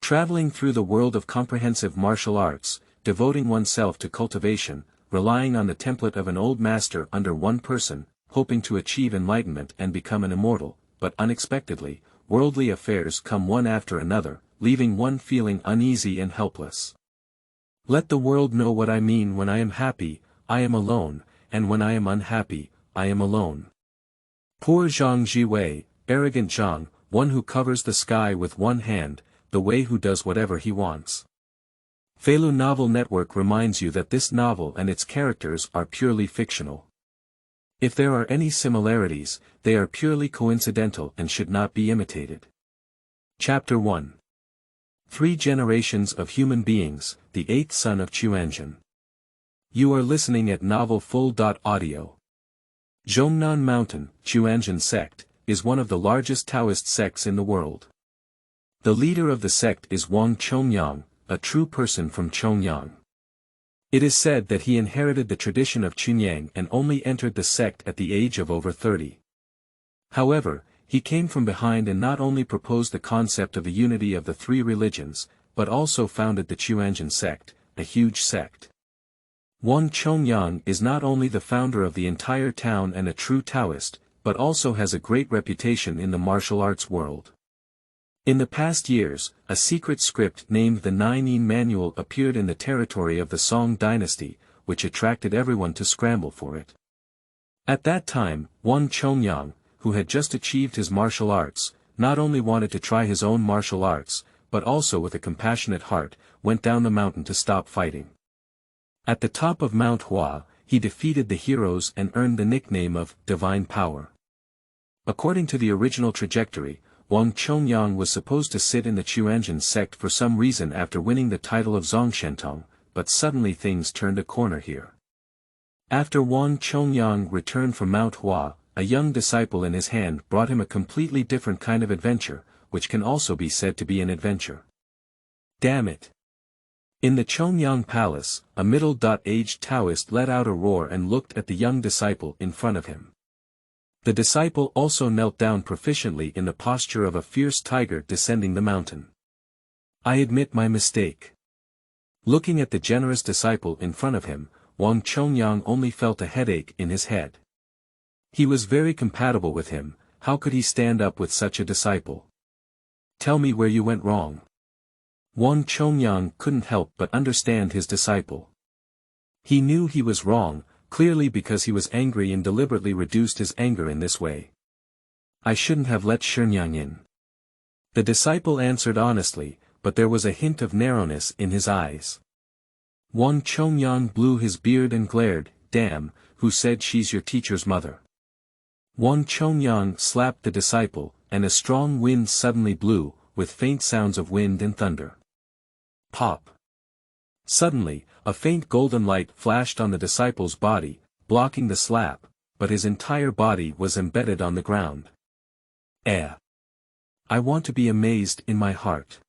Traveling through the world of comprehensive martial arts, devoting oneself to cultivation, relying on the template of an old master under one person, hoping to achieve enlightenment and become an immortal, but unexpectedly, worldly affairs come one after another, leaving one feeling uneasy and helpless. Let the world know what I mean when I am happy, I am alone, and when I am unhappy, I am alone. Poor Zhang Zhiwei, arrogant Zhang, one who covers the sky with one hand, the way who does whatever he wants. Feilu Novel Network reminds you that this novel and its characters are purely fictional. If there are any similarities, they are purely coincidental and should not be imitated. Chapter 1. 3 Generations of Human Beings, the 8th son of Quanzhen. You are listening at novelfull.audio. Zhongnan Mountain, Quanzhen Sect, is one of the largest Taoist sects in the world. The leader of the sect is Wang Chongyang, a true person from Chongyang. It is said that he inherited the tradition of Chongyang and only entered the sect at the age of over 30. However, he came from behind and not only proposed the concept of the unity of the 3 religions, but also founded the Quanzhen Sect, a huge sect. Wang Chongyang is not only the founder of the entire town and a true Taoist, but also has a great reputation in the martial arts world. In the past years, a secret script named the 9-yin Manual appeared in the territory of the Song dynasty, which attracted everyone to scramble for it. At that time, Wang Chongyang, who had just achieved his martial arts, not only wanted to try his own martial arts, but also with a compassionate heart, went down the mountain to stop fighting. At the top of Mount Hua, he defeated the heroes and earned the nickname of Divine Power. According to the original trajectory, Wang Chongyang was supposed to sit in the Quanzhen sect for some reason after winning the title of Zongshentong, but suddenly things turned a corner here. After Wang Chongyang returned from Mount Hua, a young disciple in his hand brought him a completely different kind of adventure, which can also be said to be an adventure. Damn it! In the Chongyang Palace, a middle-aged Taoist let out a roar and looked at the young disciple in front of him. The disciple also knelt down proficiently in the posture of a fierce tiger descending the mountain. I admit my mistake. Looking at the generous disciple in front of him, Wang Chongyang only felt a headache in his head. He was very compatible with him, how could he stand up with such a disciple? Tell me where you went wrong. Wang Chongyang couldn't help but understand his disciple. He knew he was wrong, clearly because he was angry and deliberately reduced his anger in this way. I shouldn't have let Chongyang in. The disciple answered honestly, but there was a hint of narrowness in his eyes. Wang Chongyang blew his beard and glared, damn, who said she's your teacher's mother? Wang Chongyang slapped the disciple, and a strong wind suddenly blew, with faint sounds of wind and thunder. Pop! Suddenly, a faint golden light flashed on the disciple's body, blocking the slap, but his entire body was embedded on the ground. I want to be amazed in my heart.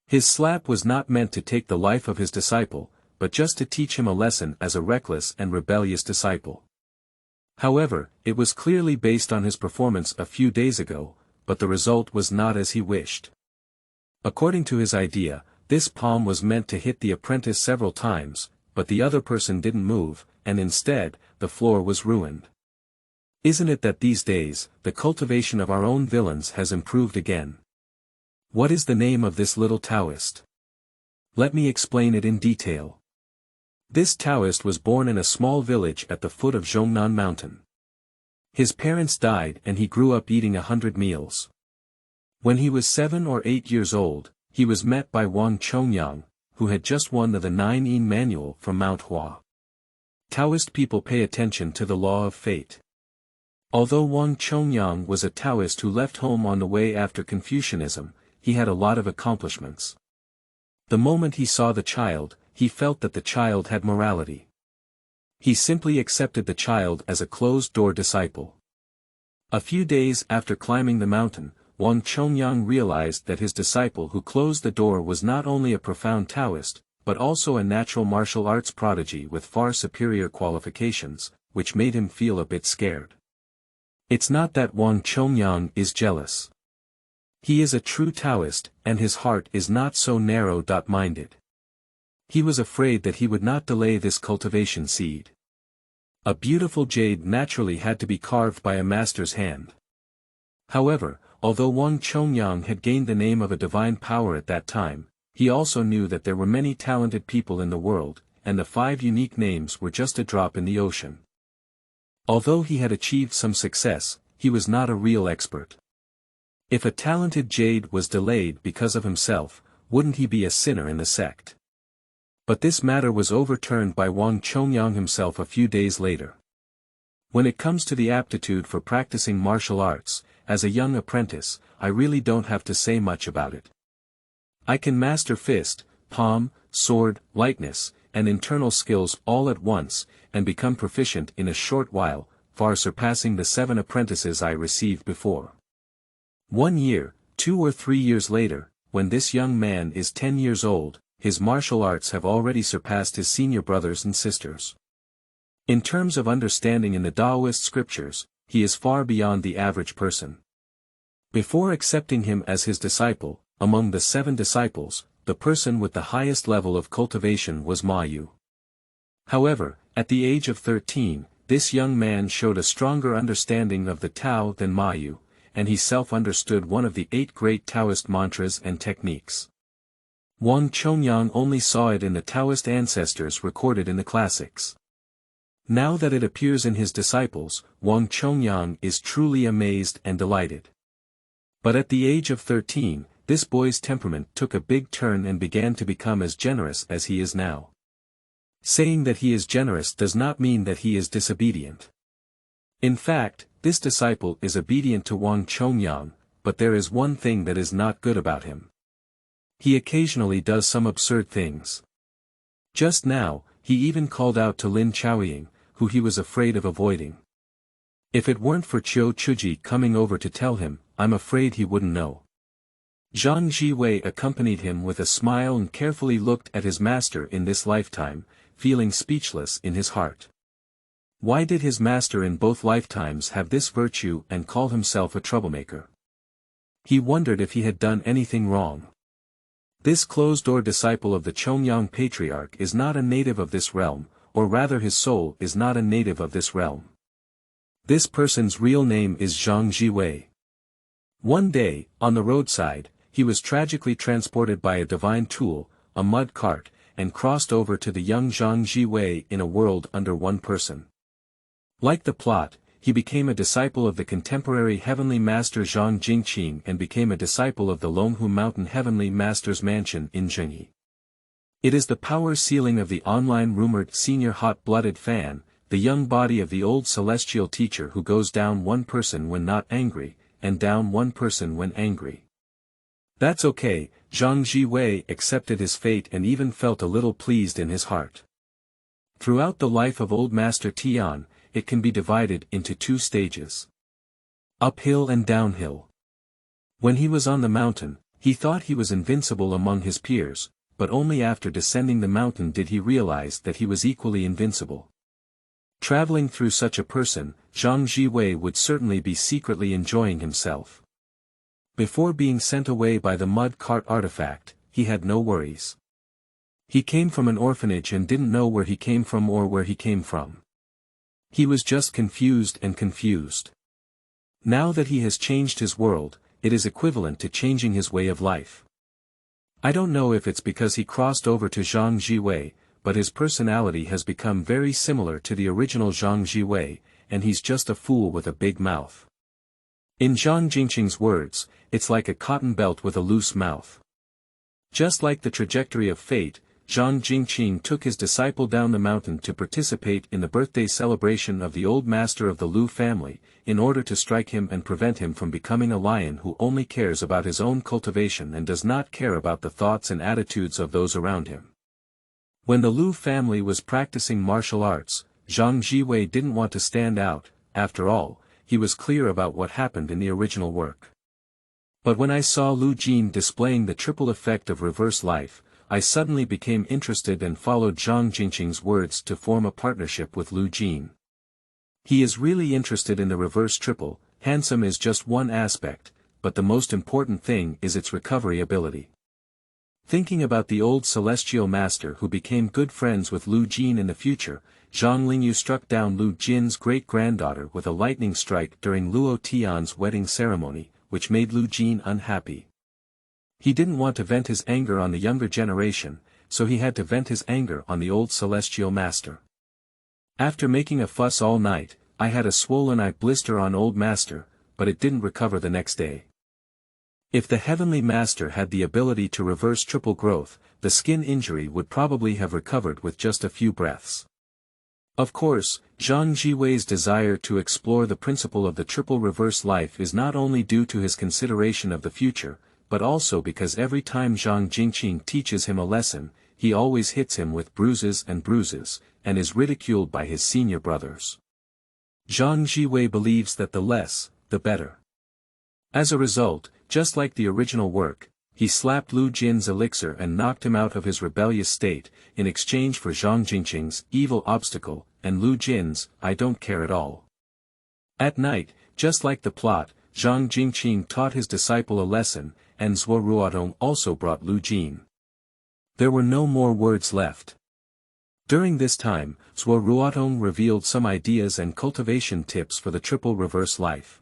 His slap was not meant to take the life of his disciple, but just to teach him a lesson as a reckless and rebellious disciple. However, it was clearly based on his performance a few days ago, but the result was not as he wished. According to his idea, this palm was meant to hit the apprentice several times, but the other person didn't move, and instead, the floor was ruined. Isn't it that these days, the cultivation of our own villains has improved again? What is the name of this little Taoist? Let me explain it in detail. This Taoist was born in a small village at the foot of Zhongnan Mountain. His parents died and he grew up eating 100 meals. When he was 7 or 8 years old, he was met by Wang Chongyang, who had just won the 9-yin Manual from Mount Hua. Taoist people pay attention to the law of fate. Although Wang Chongyang was a Taoist who left home on the way after Confucianism, he had a lot of accomplishments. The moment he saw the child, he felt that the child had morality. He simply accepted the child as a closed-door disciple. A few days after climbing the mountain, Wang Chongyang realized that his disciple who closed the door was not only a profound Taoist, but also a natural martial arts prodigy with far superior qualifications, which made him feel a bit scared. It's not that Wang Chongyang is jealous. He is a true Taoist, and his heart is not so narrow-minded. He was afraid that he would not delay this cultivation seed. A beautiful jade naturally had to be carved by a master's hand. However, although Wang Chongyang had gained the name of a divine power at that time, he also knew that there were many talented people in the world, and the 5 unique names were just a drop in the ocean. Although he had achieved some success, he was not a real expert. If a talented jade was delayed because of himself, wouldn't he be a sinner in the sect? But this matter was overturned by Wang Chongyang himself a few days later. When it comes to the aptitude for practicing martial arts, as a young apprentice, I really don't have to say much about it. I can master fist, palm, sword, lightness, and internal skills all at once, and become proficient in a short while, far surpassing the 7 apprentices I received before. 1 year, 2 or 3 years later, when this young man is 10 years old, his martial arts have already surpassed his senior brothers and sisters. In terms of understanding in the Daoist scriptures, he is far beyond the average person. Before accepting him as his disciple, among the 7 disciples, the person with the highest level of cultivation was Ma Yu. However, at the age of 13, this young man showed a stronger understanding of the Tao than Ma Yu, and he self-understood one of the 8 great Taoist mantras and techniques. Wang Chongyang only saw it in the Taoist ancestors recorded in the classics. Now that it appears in his disciples, Wang Chongyang is truly amazed and delighted. But at the age of 13, this boy's temperament took a big turn and began to become as generous as he is now. Saying that he is generous does not mean that he is disobedient. In fact, this disciple is obedient to Wang Chongyang, but there is one thing that is not good about him. He occasionally does some absurd things. Just now, he even called out to Lin Chaoying, who he was afraid of avoiding. If it weren't for Qiu Chuji coming over to tell him, I'm afraid he wouldn't know. Zhang Zhiwei accompanied him with a smile and carefully looked at his master in this lifetime, feeling speechless in his heart. Why did his master in both lifetimes have this virtue and call himself a troublemaker? He wondered if he had done anything wrong. This closed-door disciple of the Chongyang patriarch is not a native of this realm, or rather his soul is not a native of this realm. This person's real name is Zhang Zhiwei. One day, on the roadside, he was tragically transported by a divine tool, a mud cart, and crossed over to the young Zhang Zhiwei in a world under one person. Like the plot, he became a disciple of the contemporary heavenly master Zhang Jingqing and became a disciple of the Longhu Mountain heavenly master's mansion in Zhengyi. It is the power ceiling of the online rumored senior hot-blooded fan, the young body of the old celestial teacher who goes down one person when not angry, and down one person when angry. That's okay, Zhang Zhiwei accepted his fate and even felt a little pleased in his heart. Throughout the life of Old Master Tian, it can be divided into 2 stages. Uphill and downhill. When he was on the mountain, he thought he was invincible among his peers, but only after descending the mountain did he realize that he was equally invincible. Traveling through such a person, Zhang Zhiwei would certainly be secretly enjoying himself. Before being sent away by the mud cart artifact, he had no worries. He came from an orphanage and didn't know where he came from or where he came from. He was just confused and confused. Now that he has changed his world, it is equivalent to changing his way of life. I don't know if it's because he crossed over to Zhang Zhiwei, but his personality has become very similar to the original Zhang Zhiwei, and he's just a fool with a big mouth. In Zhang Jingqing's words, it's like a cotton belt with a loose mouth. Just like the trajectory of fate, Zhang Jingqing took his disciple down the mountain to participate in the birthday celebration of the old master of the Lu family, in order to strike him and prevent him from becoming a lion who only cares about his own cultivation and does not care about the thoughts and attitudes of those around him. When the Lu family was practicing martial arts, Zhang Zhiwei didn't want to stand out. After all, he was clear about what happened in the original work. But when I saw Lu Jin displaying the triple effect of reverse life, I suddenly became interested and followed Zhang Jingqing's words to form a partnership with Lu Jin. He is really interested in the reverse triple. Handsome is just one aspect, but the most important thing is its recovery ability. Thinking about the old celestial master who became good friends with Lu Jin in the future, Zhang Lingyu struck down Lu Jin's great-granddaughter with a lightning strike during Luo Tian's wedding ceremony, which made Lu Jin unhappy. He didn't want to vent his anger on the younger generation, so he had to vent his anger on the old celestial master. After making a fuss all night, I had a swollen eye blister on old master, but it didn't recover the next day. If the heavenly master had the ability to reverse triple growth, the skin injury would probably have recovered with just a few breaths. Of course, Zhang Zhiwei's desire to explore the principle of the triple reverse life is not only due to his consideration of the future, but also because every time Zhang Jingqing teaches him a lesson, he always hits him with bruises, and is ridiculed by his senior brothers. Zhang Zhiwei believes that the less, the better. As a result, just like the original work, he slapped Lu Jin's elixir and knocked him out of his rebellious state, in exchange for Zhang Jingqing's evil obstacle, and Lu Jin's I don't care at all. At night, just like the plot, Zhang Jingqing taught his disciple a lesson, and Zhuo Ruotong also brought Lu Jin. There were no more words left. During this time, Zhuo Ruotong revealed some ideas and cultivation tips for the triple reverse life.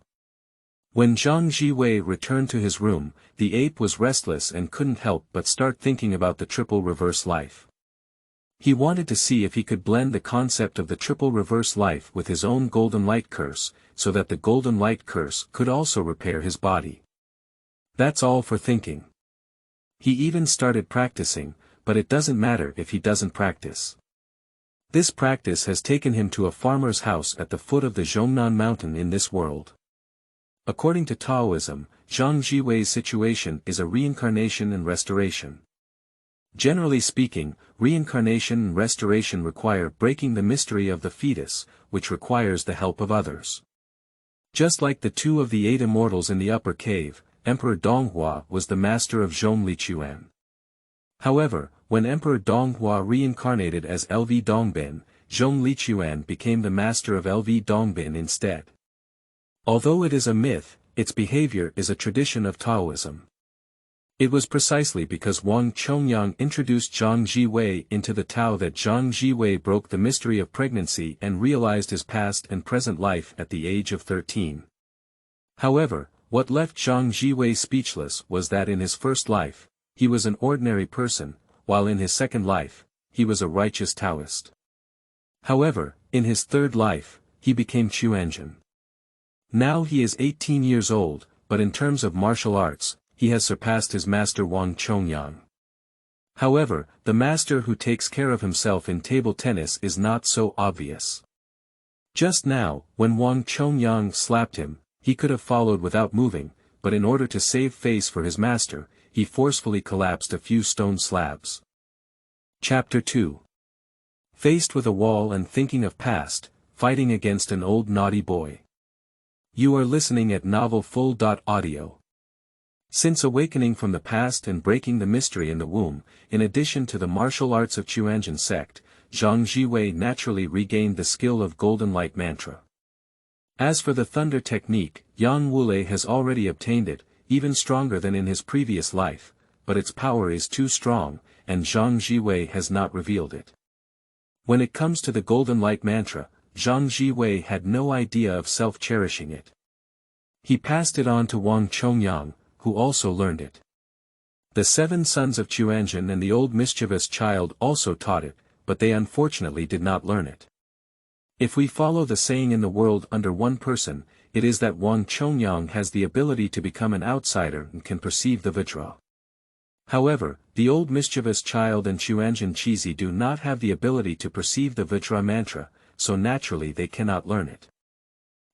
When Zhang Zhiwei returned to his room, the ape was restless and couldn't help but start thinking about the triple reverse life. He wanted to see if he could blend the concept of the triple reverse life with his own golden light curse, so that the golden light curse could also repair his body. That's all for thinking. He even started practicing, but it doesn't matter if he doesn't practice. This practice has taken him to a farmer's house at the foot of the Zhongnan mountain in this world. According to Taoism, Zhang Zhiwei's situation is a reincarnation and restoration. Generally speaking, reincarnation and restoration require breaking the mystery of the fetus, which requires the help of others. Just like the two of the 8 immortals in the upper cave, Emperor Donghua was the master of Zhong Lichuan. However, when Emperor Donghua reincarnated as LV Dongbin, Zhong Lichuan became the master of LV Dongbin instead. Although it is a myth, its behavior is a tradition of Taoism. It was precisely because Wang Chongyang introduced Zhang Zhiwei into the Tao that Zhang Zhiwei broke the mystery of pregnancy and realized his past and present life at the age of 13. However, what left Zhang Zhiwei speechless was that in his first life, he was an ordinary person, while in his second life, he was a righteous Taoist. However, in his third life, he became Chongyang. Now he is 18 years old, but in terms of martial arts, he has surpassed his master Wang Chongyang. However, the master who takes care of himself in table tennis is not so obvious. Just now, when Wang Chongyang slapped him, he could have followed without moving, but in order to save face for his master, he forcefully collapsed a few stone slabs. Chapter 2. Faced with a wall and thinking of past, fighting against an old naughty boy. You are listening at novelfull.audio. Since awakening from the past and breaking the mystery in the womb, in addition to the martial arts of Quanzhen Sect, Zhang Zhiwei naturally regained the skill of Golden Light Mantra. As for the thunder technique, Yang Wulei has already obtained it, even stronger than in his previous life, but its power is too strong, and Zhang Zhiwei has not revealed it. When it comes to the Golden Light Mantra, Zhang Zhiwei had no idea of self-cherishing it. He passed it on to Wang Chongyang, who also learned it. The 7 sons of Quanzhen and the old mischievous child also taught it, but they unfortunately did not learn it. If we follow the saying in the world under one person, it is that Wang Chongyang has the ability to become an outsider and can perceive the Vajra. However, the old mischievous child and Quanzhen Chizi do not have the ability to perceive the Vajra mantra, so naturally they cannot learn it.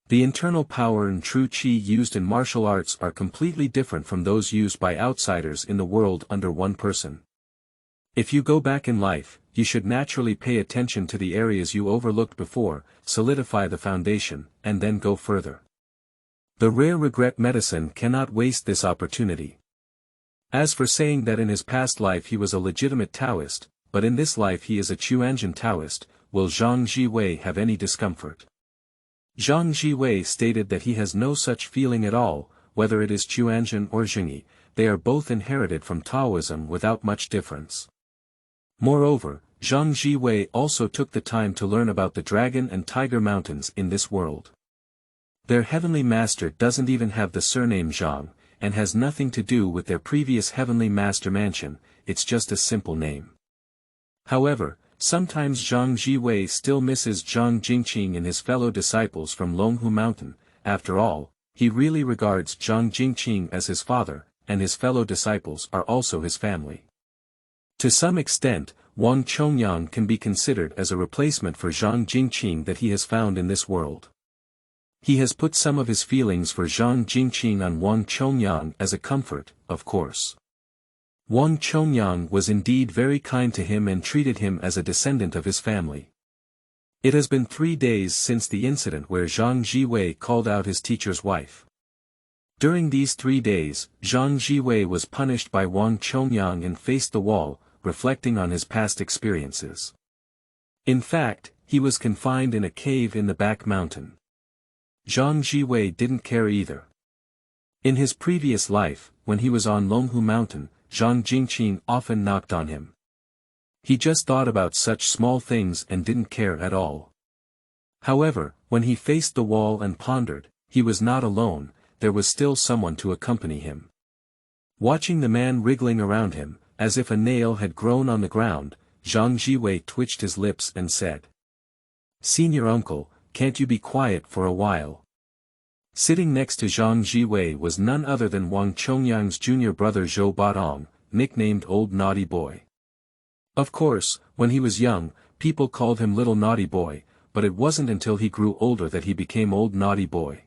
The internal power and true qi used in martial arts are completely different from those used by outsiders in the world under one person. If you go back in life, you should naturally pay attention to the areas you overlooked before, solidify the foundation, and then go further. The rare regret medicine cannot waste this opportunity. As for saying that in his past life he was a legitimate Taoist, but in this life he is a Quanzhen Taoist, will Zhang Zhiwei have any discomfort? Zhang Zhiwei stated that he has no such feeling at all, whether it is Quanzhen or Zhengyi, they are both inherited from Taoism without much difference. Moreover, Zhang Zhiwei also took the time to learn about the Dragon and Tiger Mountains in this world. Their heavenly master doesn't even have the surname Zhang, and has nothing to do with their previous heavenly master mansion, it's just a simple name. However, sometimes Zhang Zhiwei still misses Zhang Jingqing and his fellow disciples from Longhu Mountain. After all, he really regards Zhang Jingqing as his father, and his fellow disciples are also his family. To some extent, Wang Chongyang can be considered as a replacement for Zhang Jingqing that he has found in this world. He has put some of his feelings for Zhang Jingqing on Wang Chongyang as a comfort, of course. Wang Chongyang was indeed very kind to him and treated him as a descendant of his family. It has been 3 days since the incident where Zhang Zhiwei called out his teacher's wife. During these 3 days, Zhang Zhiwei was punished by Wang Chongyang and faced the wall, reflecting on his past experiences. In fact, he was confined in a cave in the back mountain. Zhang Zhiwei didn't care either. In his previous life, when he was on Longhu Mountain, Zhang Jingqing often knocked on him. He just thought about such small things and didn't care at all. However, when he faced the wall and pondered, he was not alone, there was still someone to accompany him. Watching the man wriggling around him, as if a nail had grown on the ground, Zhang Zhiwei twitched his lips and said, "Senior uncle, can't you be quiet for a while?" Sitting next to Zhang Zhiwei was none other than Wang Chongyang's junior brother Zhou Batong, nicknamed Old Naughty Boy. Of course, when he was young, people called him Little Naughty Boy, but it wasn't until he grew older that he became Old Naughty Boy.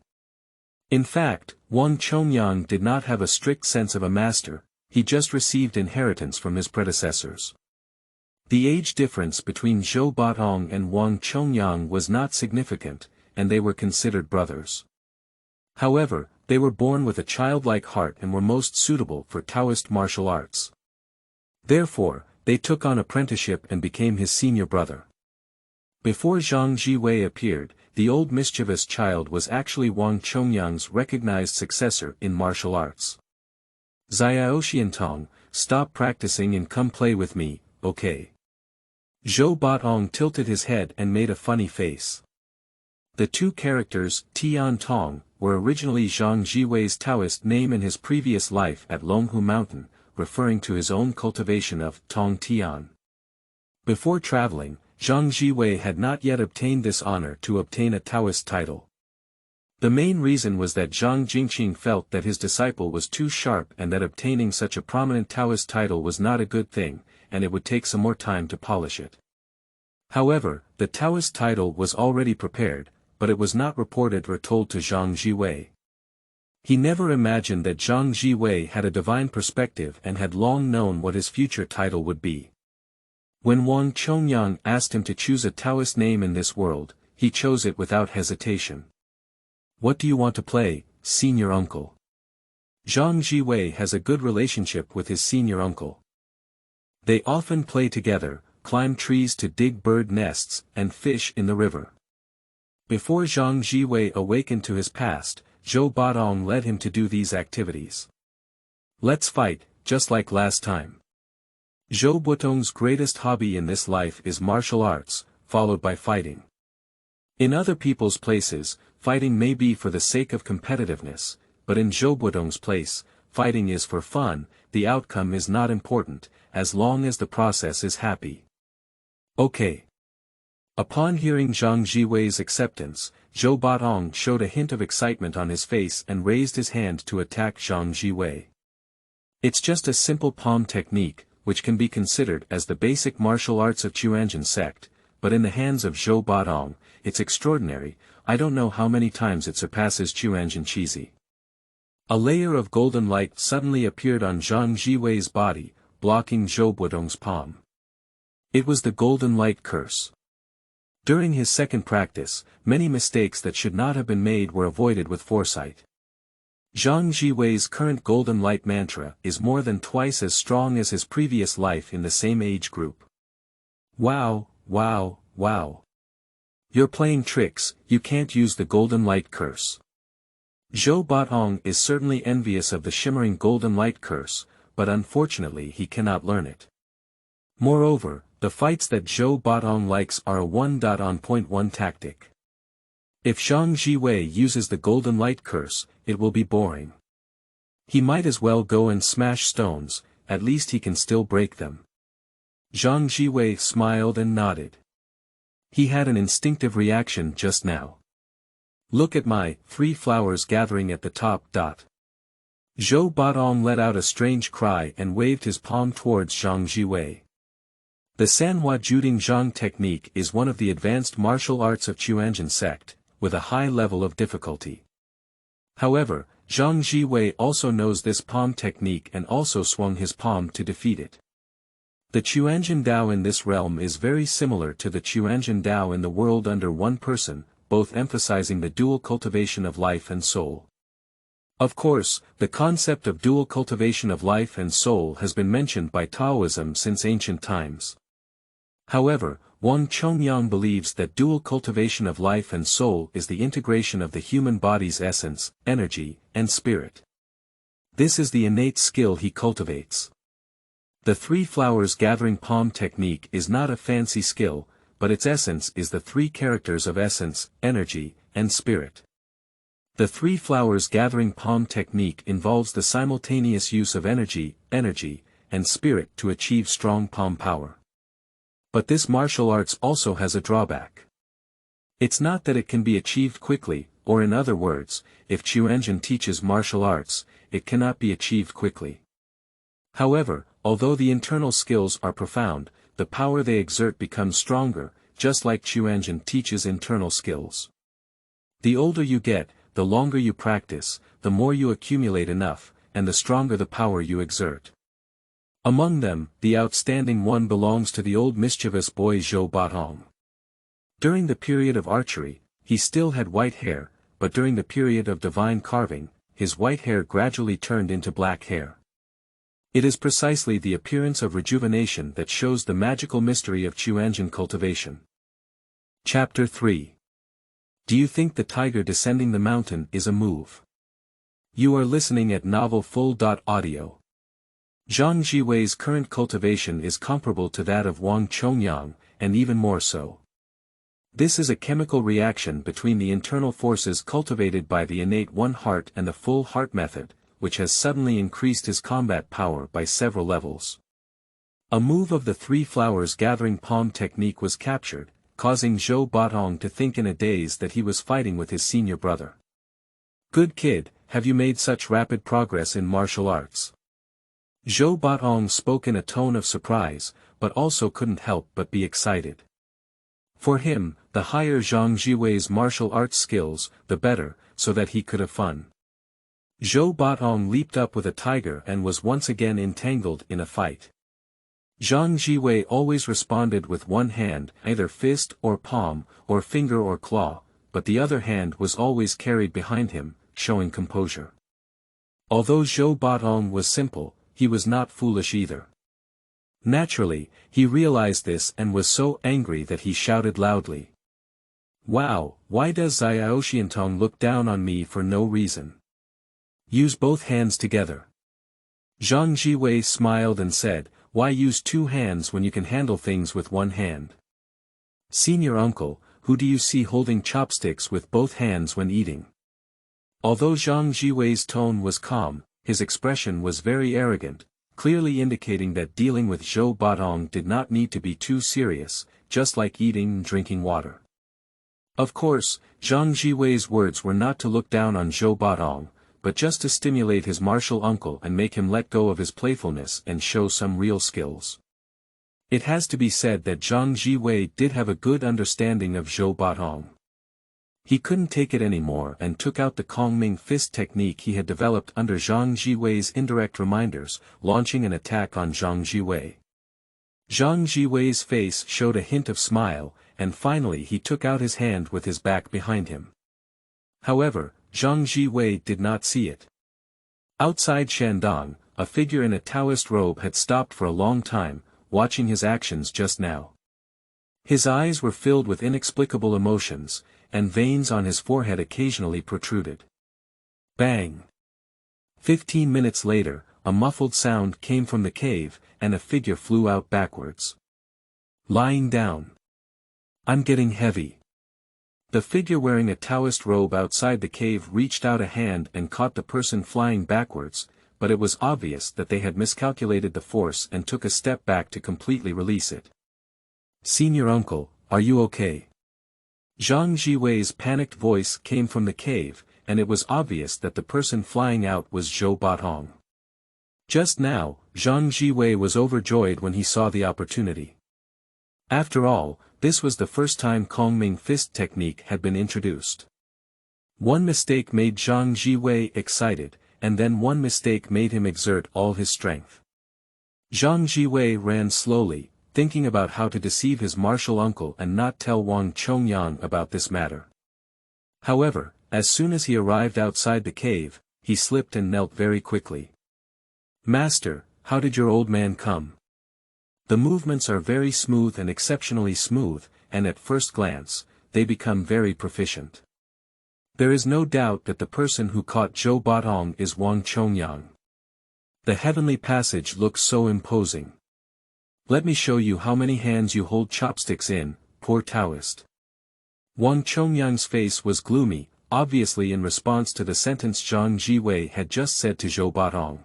In fact, Wang Chongyang did not have a strict sense of a master, he just received inheritance from his predecessors. The age difference between Zhou Batong and Wang Chongyang was not significant, and they were considered brothers. However, they were born with a childlike heart and were most suitable for Taoist martial arts. Therefore, they took on apprenticeship and became his senior brother. Before Zhang Zhiwei appeared, the old mischievous child was actually Wang Chongyang's recognized successor in martial arts. Tiantong, stop practicing and come play with me, okay? Zhou Batong tilted his head and made a funny face. The two characters, Tiantong, were originally Zhang Zhiwei's Taoist name in his previous life at Longhu Mountain, referring to his own cultivation of Tong Tian. Before traveling, Zhang Zhiwei had not yet obtained this honor to obtain a Taoist title. The main reason was that Zhang Jingqing felt that his disciple was too sharp and that obtaining such a prominent Taoist title was not a good thing, and it would take some more time to polish it. However, the Taoist title was already prepared, but it was not reported or told to Zhang Zhiwei. He never imagined that Zhang Zhiwei had a divine perspective and had long known what his future title would be. When Wang Chongyang asked him to choose a Taoist name in this world, he chose it without hesitation. "What do you want to play, senior uncle?" Zhang Zhiwei has a good relationship with his senior uncle. They often play together, climb trees to dig bird nests, and fish in the river. Before Zhang Zhiwei awakened to his past, Zhou Batong led him to do these activities. "Let's fight, just like last time." Zhou Batong's greatest hobby in this life is martial arts, followed by fighting. In other people's places, fighting may be for the sake of competitiveness, but in Zhou Batong's place, fighting is for fun, the outcome is not important, as long as the process is happy. Okay. Upon hearing Zhang Zhiwei's acceptance, Zhou Batong showed a hint of excitement on his face and raised his hand to attack Zhang Zhiwei. It's just a simple palm technique, which can be considered as the basic martial arts of Quanzhen Sect, but in the hands of Zhou Batong, it's extraordinary, I don't know how many times it surpasses Quanzhen Cheesy. A layer of golden light suddenly appeared on Zhang Zhiwei's body, blocking Zhou Batong's palm. It was the golden light curse. During his second practice, many mistakes that should not have been made were avoided with foresight. Zhang Zhiwei's current golden light mantra is more than twice as strong as his previous life in the same age group. Wow, wow, wow. You're playing tricks, you can't use the golden light curse. Zhou Batong is certainly envious of the shimmering golden light curse, but unfortunately he cannot learn it. Moreover, the fights that Zhou Batong likes are a 1.on.1 tactic. If Zhang Zhiwei uses the golden light curse, it will be boring. He might as well go and smash stones, at least he can still break them. Zhang Zhiwei smiled and nodded. He had an instinctive reaction just now. Look at my 3 flowers gathering at the top. Zhou Batong let out a strange cry and waved his palm towards Zhang Zhiwei. The Sanhua Juding Zhang technique is one of the advanced martial arts of Quanzhen Sect, with a high level of difficulty. However, Zhang Zhiwei also knows this palm technique and also swung his palm to defeat it. The Quanzhen Dao in this realm is very similar to the Quanzhen Dao in the world under one person, both emphasizing the dual cultivation of life and soul. Of course, the concept of dual cultivation of life and soul has been mentioned by Taoism since ancient times. However, Wang Chongyang believes that dual cultivation of life and soul is the integration of the human body's essence, energy, and spirit. This is the innate skill he cultivates. The 3 flowers gathering palm technique is not a fancy skill, but its essence is the 3 characters of essence, energy, and spirit. The 3 flowers gathering palm technique involves the simultaneous use of energy, and spirit to achieve strong palm power. But this martial arts also has a drawback. It's not that it can be achieved quickly, or in other words, if Quanzhen teaches martial arts, it cannot be achieved quickly. However, although the internal skills are profound, the power they exert becomes stronger, just like Quanzhen teaches internal skills. The older you get, the longer you practice, the more you accumulate enough, and the stronger the power you exert. Among them, the outstanding one belongs to the old mischievous boy Zhou Batong. During the period of archery, he still had white hair, but during the period of divine carving, his white hair gradually turned into black hair. It is precisely the appearance of rejuvenation that shows the magical mystery of Quanzhen cultivation. Chapter 3. Do you think the tiger descending the mountain is a move? You are listening at novel-full.audio. Zhang Zhiwei's current cultivation is comparable to that of Wang Chongyang, and even more so. This is a chemical reaction between the internal forces cultivated by the innate one heart and the full heart method, which has suddenly increased his combat power by several levels. A move of the 3 flowers gathering palm technique was captured, causing Zhou Batong to think in a daze that he was fighting with his senior brother. Good kid, have you made such rapid progress in martial arts? Zhou Batong spoke in a tone of surprise, but also couldn't help but be excited. For him, the higher Zhang Zhiwei's martial arts skills, the better, so that he could have fun. Zhou Batong leaped up with a tiger and was once again entangled in a fight. Zhang Zhiwei always responded with one hand, either fist or palm, or finger or claw, but the other hand was always carried behind him, showing composure. Although Zhou Batong was simple, he was not foolish either. Naturally, he realized this and was so angry that he shouted loudly. Wow, why does Tiantong look down on me for no reason? Use both hands together. Zhang Zhiwei smiled and said, why use 2 hands when you can handle things with one hand? Senior uncle, who do you see holding chopsticks with both hands when eating? Although Zhang Zhiwei's tone was calm, his expression was very arrogant, clearly indicating that dealing with Zhou Batong did not need to be too serious, just like eating and drinking water. Of course, Zhang Zhiwei's words were not to look down on Zhou Batong, but just to stimulate his martial uncle and make him let go of his playfulness and show some real skills. It has to be said that Zhang Zhiwei did have a good understanding of Zhou Batong. He couldn't take it anymore and took out the Kongming fist technique he had developed under Zhang Zhiwei's indirect reminders, launching an attack on Zhang Zhiwei. Zhang Zhiwei's face showed a hint of smile, and finally he took out his hand with his back behind him. However, Zhang Zhiwei did not see it. Outside Shandong, a figure in a Taoist robe had stopped for a long time, watching his actions just now. His eyes were filled with inexplicable emotions, and veins on his forehead occasionally protruded. Bang! 15 minutes later, a muffled sound came from the cave, and a figure flew out backwards. Lying down. I'm getting heavy. The figure wearing a Taoist robe outside the cave reached out a hand and caught the person flying backwards, but it was obvious that they had miscalculated the force and took a step back to completely release it. Senior uncle, are you okay? Zhang Zhiwei's panicked voice came from the cave, and it was obvious that the person flying out was Zhou Batong. Just now, Zhang Zhiwei was overjoyed when he saw the opportunity. After all, this was the first time Kongming fist technique had been introduced. One mistake made Zhang Zhiwei excited, and then one mistake made him exert all his strength. Zhang Zhiwei ran slowly, thinking about how to deceive his martial uncle and not tell Wang Chongyang about this matter. However, as soon as he arrived outside the cave, he slipped and knelt very quickly. Master, how did your old man come? The movements are very smooth and exceptionally smooth, and at first glance, they become very proficient. There is no doubt that the person who caught Zhou Batong is Wang Chongyang. The heavenly passage looks so imposing. Let me show you how many hands you hold chopsticks in, poor Taoist. Wang Chongyang's face was gloomy, obviously in response to the sentence Zhang Zhiwei had just said to Zhou Batong.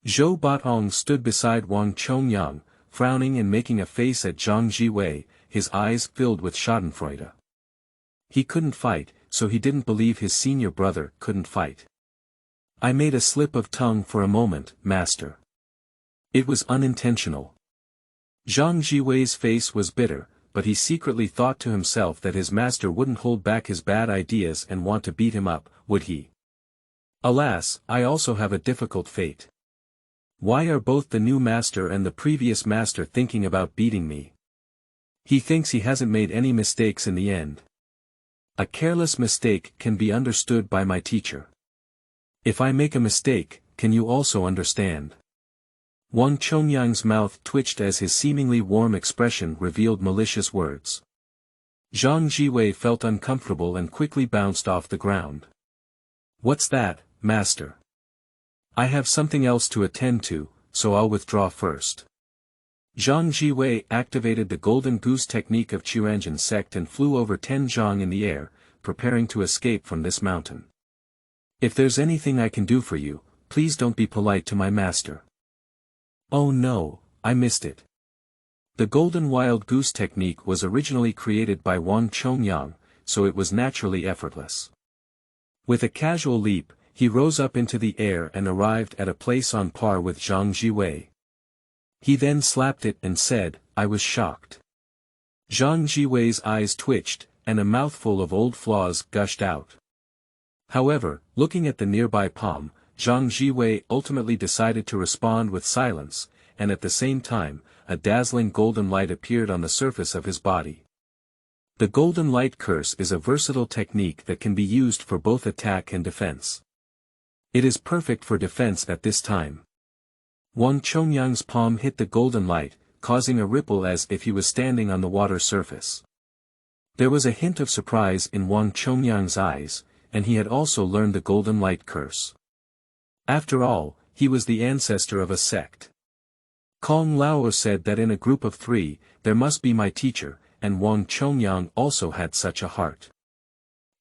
Zhou Batong stood beside Wang Chongyang, frowning and making a face at Zhang Zhiwei, his eyes filled with schadenfreude. He couldn't fight, so he didn't believe his senior brother couldn't fight. I made a slip of tongue for a moment, master. It was unintentional. Zhang Zhiwei's face was bitter, but he secretly thought to himself that his master wouldn't hold back his bad ideas and want to beat him up, would he? Alas, I also have a difficult fate. Why are both the new master and the previous master thinking about beating me? He thinks he hasn't made any mistakes in the end. A careless mistake can be understood by my teacher. If I make a mistake, can you also understand? Wang Chongyang's mouth twitched as his seemingly warm expression revealed malicious words. Zhang Zhiwei felt uncomfortable and quickly bounced off the ground. What's that, master? I have something else to attend to, so I'll withdraw first. Zhang Zhiwei activated the golden goose technique of Quanzhen Sect and flew over Tiantong in the air, preparing to escape from this mountain. If there's anything I can do for you, please don't be polite to my master. Oh no, I missed it. The golden wild goose technique was originally created by Wang Chongyang, so it was naturally effortless. With a casual leap, he rose up into the air and arrived at a place on par with Zhang Zhiwei. He then slapped it and said, I was shocked. Zhang Zhiwei's eyes twitched, and a mouthful of old flaws gushed out. However, looking at the nearby palm, Zhang Zhiwei ultimately decided to respond with silence, and at the same time, a dazzling golden light appeared on the surface of his body. The golden light curse is a versatile technique that can be used for both attack and defense. It is perfect for defense at this time. Wang Chongyang's palm hit the golden light, causing a ripple as if he was standing on the water surface. There was a hint of surprise in Wang Chongyang's eyes, and he had also learned the golden light curse. After all, he was the ancestor of a sect. Kong Lao said that in a group of 3, there must be my teacher, and Wang Chongyang also had such a heart.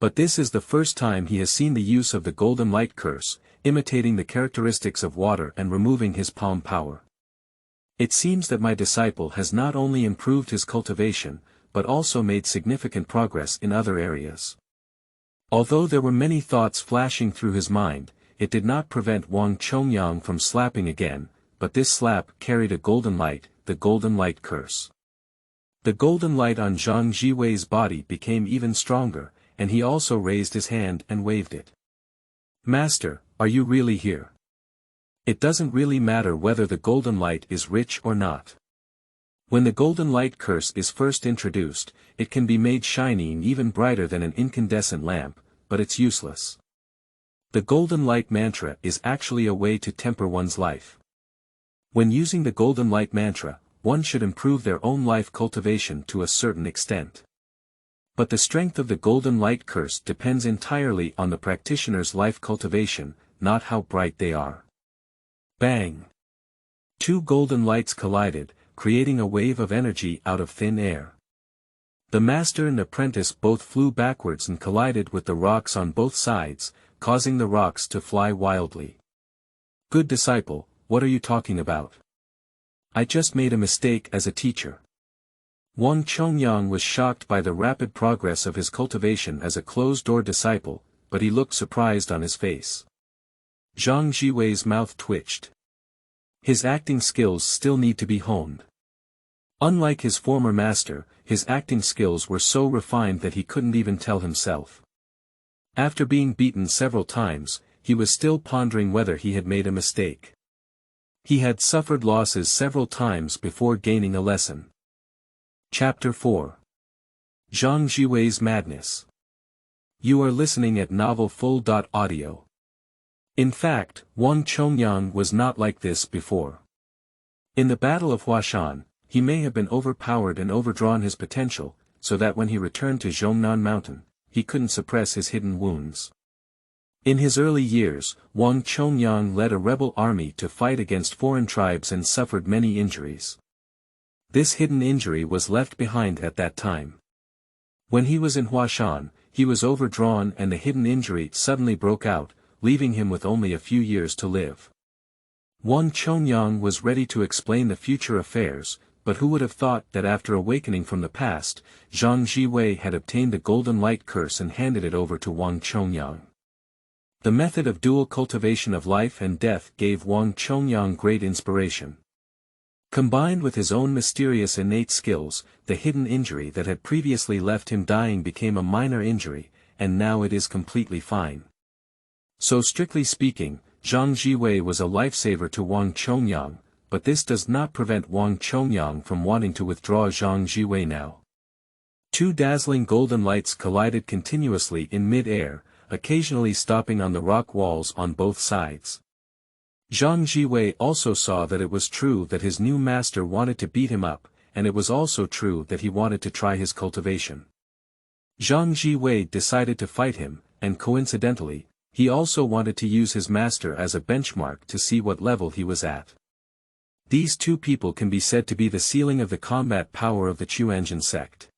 But this is the first time he has seen the use of the golden light curse, imitating the characteristics of water and removing his palm power. It seems that my disciple has not only improved his cultivation, but also made significant progress in other areas. Although there were many thoughts flashing through his mind, it did not prevent Wang Chongyang from slapping again, but this slap carried a golden light, the golden light curse. The golden light on Zhang Zhiwei's body became even stronger, and he also raised his hand and waved it. Master, are you really here? It doesn't really matter whether the golden light is rich or not. When the golden light curse is first introduced, it can be made shining even brighter than an incandescent lamp, but it's useless. The golden light mantra is actually a way to temper one's life. When using the golden light mantra, one should improve their own life cultivation to a certain extent. But the strength of the golden light curse depends entirely on the practitioner's life cultivation, not how bright they are. Bang! Two golden lights collided, creating a wave of energy out of thin air. The master and apprentice both flew backwards and collided with the rocks on both sides, causing the rocks to fly wildly. Good disciple, what are you talking about? I just made a mistake as a teacher. Chongyang was shocked by the rapid progress of his cultivation as a closed-door disciple, but he looked surprised on his face. Zhang Zhiwei's mouth twitched. His acting skills still need to be honed. Unlike his former master, his acting skills were so refined that he couldn't even tell himself. After being beaten several times, he was still pondering whether he had made a mistake. He had suffered losses several times before gaining a lesson. Chapter 4. Zhang Zhiwei's Madness. You are listening at novelfull.audio. In fact, Chongyang was not like this before. In the Battle of Huashan, he may have been overpowered and overdrawn his potential, so that when he returned to Zhongnan Mountain, he couldn't suppress his hidden wounds. In his early years, Chongyang led a rebel army to fight against foreign tribes and suffered many injuries. This hidden injury was left behind at that time. When he was in Huashan, he was overdrawn and the hidden injury suddenly broke out, leaving him with only a few years to live. Chongyang was ready to explain the future affairs, but who would have thought that after awakening from the past, Zhang Zhiwei had obtained the golden light curse and handed it over to Chongyang. The method of dual cultivation of life and death gave Chongyang great inspiration. Combined with his own mysterious innate skills, the hidden injury that had previously left him dying became a minor injury, and now it is completely fine. So strictly speaking, Zhang Zhiwei was a lifesaver to Chongyang, but this does not prevent Chongyang from wanting to withdraw Zhang Zhiwei now. Two dazzling golden lights collided continuously in mid-air, occasionally stopping on the rock walls on both sides. Zhang Zhiwei also saw that it was true that his new master wanted to beat him up, and it was also true that he wanted to try his cultivation. Zhang Zhiwei decided to fight him, and coincidentally, he also wanted to use his master as a benchmark to see what level he was at. These two people can be said to be the ceiling of the combat power of the Quanzhen Sect.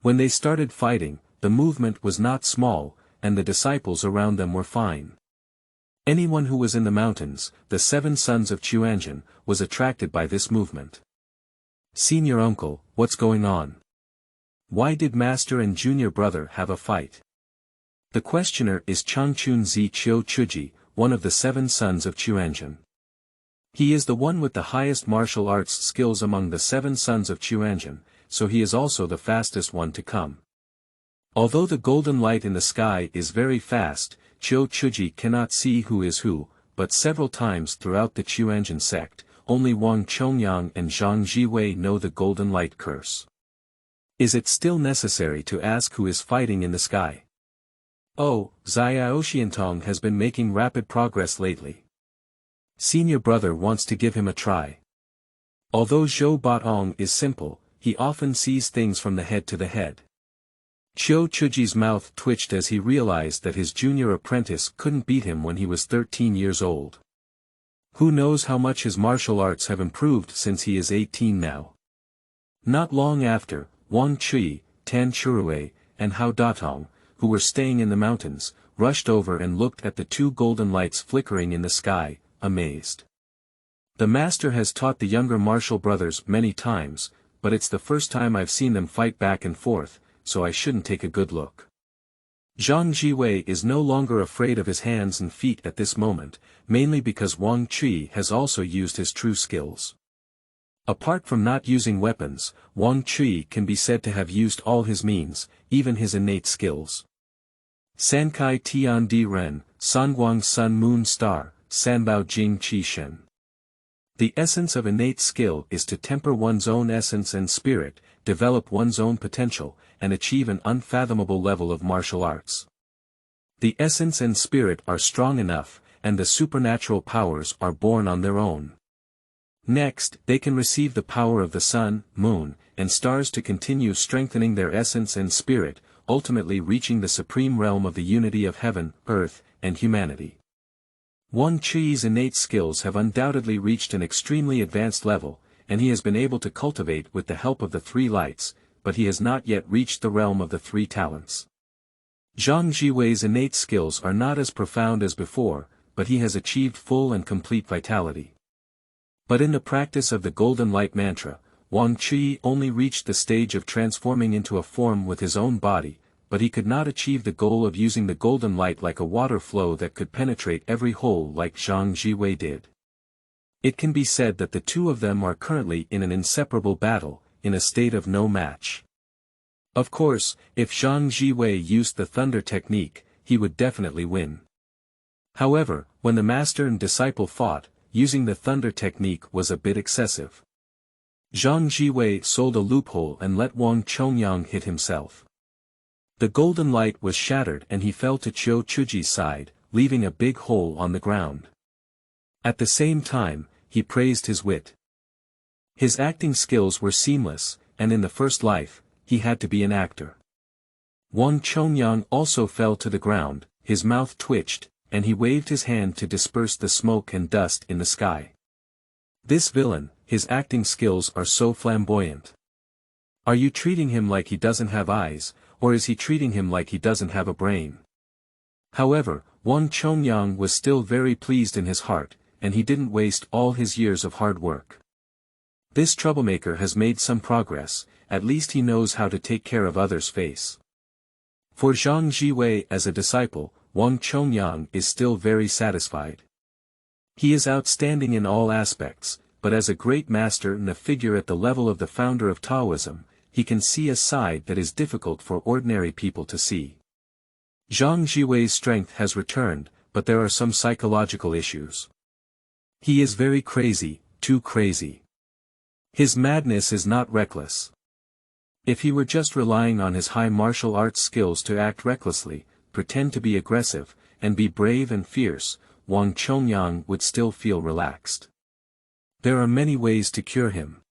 When they started fighting, the movement was not small, and the disciples around them were fine. Anyone who was in the mountains, the 7 sons of Quanzhen, was attracted by this movement. Senior uncle, what's going on? Why did master and junior brother have a fight? The questioner is Changchunzi Chuji, one of the 7 sons of Quanzhen. He is the one with the highest martial arts skills among the 7 sons of Quanzhen, so he is also the fastest one to come. Although the golden light in the sky is very fast, Chuji cannot see who is who, but several times throughout the Quanzhen sect, only Chongyang and Zhang Zhiwei know the golden light curse. Is it still necessary to ask who is fighting in the sky? Oh, Tiantong has been making rapid progress lately. Senior brother wants to give him a try. Although Zhou Baotong is simple, he often sees things from the head to the head. Chuji's mouth twitched as he realized that his junior apprentice couldn't beat him when he was 13 years old. Who knows how much his martial arts have improved since he is 18 now. Not long after, Wang Chui, Tan Churui, and Hao Datong, who were staying in the mountains, rushed over and looked at the 2 golden lights flickering in the sky, amazed. The master has taught the younger martial brothers many times, but it's the first time I've seen them fight back and forth, so I shouldn't take a good look. Zhang Zhiwei is no longer afraid of his hands and feet at this moment, mainly because Wang Chui has also used his true skills. Apart from not using weapons, Wang Chui can be said to have used all his means, even his innate skills. Sankai Tian Di Ren, Sanguang Sun Moon Star, Sanbao Jing Qi Shen. The essence of innate skill is to temper one's own essence and spirit, develop one's own potential, and achieve an unfathomable level of martial arts. The essence and spirit are strong enough, and the supernatural powers are born on their own. Next, they can receive the power of the sun, moon, and stars to continue strengthening their essence and spirit, ultimately reaching the supreme realm of the unity of heaven, earth, and humanity. Wang Qi's innate skills have undoubtedly reached an extremely advanced level, and he has been able to cultivate with the help of the three lights, but he has not yet reached the realm of the three talents. Zhang Zhiwei's innate skills are not as profound as before, but he has achieved full and complete vitality. But in the practice of the Golden Light Mantra, Wang Qi only reached the stage of transforming into a form with his own body, but he could not achieve the goal of using the golden light like a water flow that could penetrate every hole like Zhang Zhiwei did. It can be said that the two of them are currently in an inseparable battle, in a state of no match. Of course, if Zhang Zhiwei used the thunder technique, he would definitely win. However, when the master and disciple fought, using the thunder technique was a bit excessive. Zhang Zhiwei sold a loophole and let Wang Chongyang hit himself. The golden light was shattered and he fell to Qiu Chuji's side, leaving a big hole on the ground. At the same time, he praised his wit. His acting skills were seamless, and in the first life, he had to be an actor. Wang Chongyang also fell to the ground, his mouth twitched, and he waved his hand to disperse the smoke and dust in the sky. This villain, his acting skills are so flamboyant. Are you treating him like he doesn't have eyes, or is he treating him like he doesn't have a brain? However, Wang Chongyang was still very pleased in his heart, and he didn't waste all his years of hard work. This troublemaker has made some progress, at least he knows how to take care of others' face. For Zhang Zhiwei as a disciple, Wang Chongyang is still very satisfied. He is outstanding in all aspects, but as a great master and a figure at the level of the founder of Taoism, he can see a side that is difficult for ordinary people to see. Zhang Zhiwei's strength has returned, but there are some psychological issues. He is very crazy, too crazy. His madness is not reckless. If he were just relying on his high martial arts skills to act recklessly, pretend to be aggressive, and be brave and fierce, Wang Chongyang would still feel relaxed. There are many ways to cure him.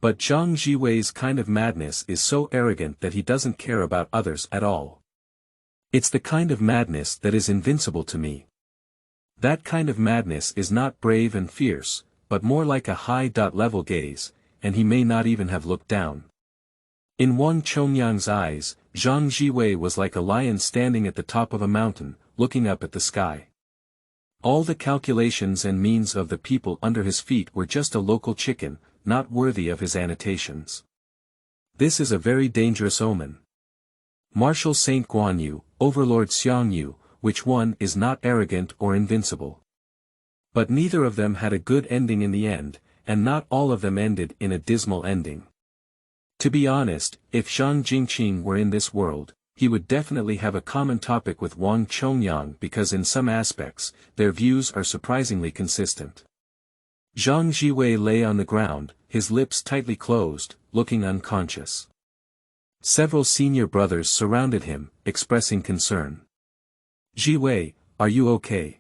But Zhang Zhiwei's kind of madness is so arrogant that he doesn't care about others at all. It's the kind of madness that is invincible to me. That kind of madness is not brave and fierce, but more like a high-level gaze, and he may not even have looked down. In Wang Chongyang's eyes, Zhang Zhiwei was like a lion standing at the top of a mountain, looking up at the sky. All the calculations and means of the people under his feet were just a local chicken, not worthy of his annotations. This is a very dangerous omen. Martial Saint Guanyu, Overlord Xiangyu, which one is not arrogant or invincible? But neither of them had a good ending in the end, and not all of them ended in a dismal ending. To be honest, if Zhang Jingqing were in this world, he would definitely have a common topic with Wang Chongyang because in some aspects, their views are surprisingly consistent. Zhang Zhiwei lay on the ground, his lips tightly closed, looking unconscious. Several senior brothers surrounded him, expressing concern. "Zhiwei, are you okay?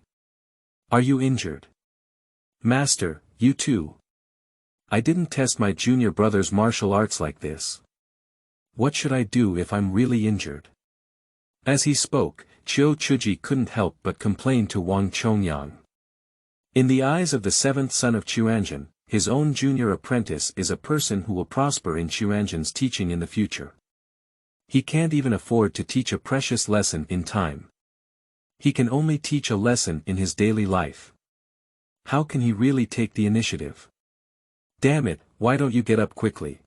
Are you injured?" "Master, you too. I didn't test my junior brother's martial arts like this. What should I do if I'm really injured?" As he spoke, Qiu Chuji couldn't help but complain to Wang Chongyang. In the eyes of the seventh son of Quanzhen, his own junior apprentice is a person who will prosper in Quanzhen's teaching in the future. He can't even afford to teach a precious lesson in time. He can only teach a lesson in his daily life. How can he really take the initiative? Damn it, why don't you get up quickly?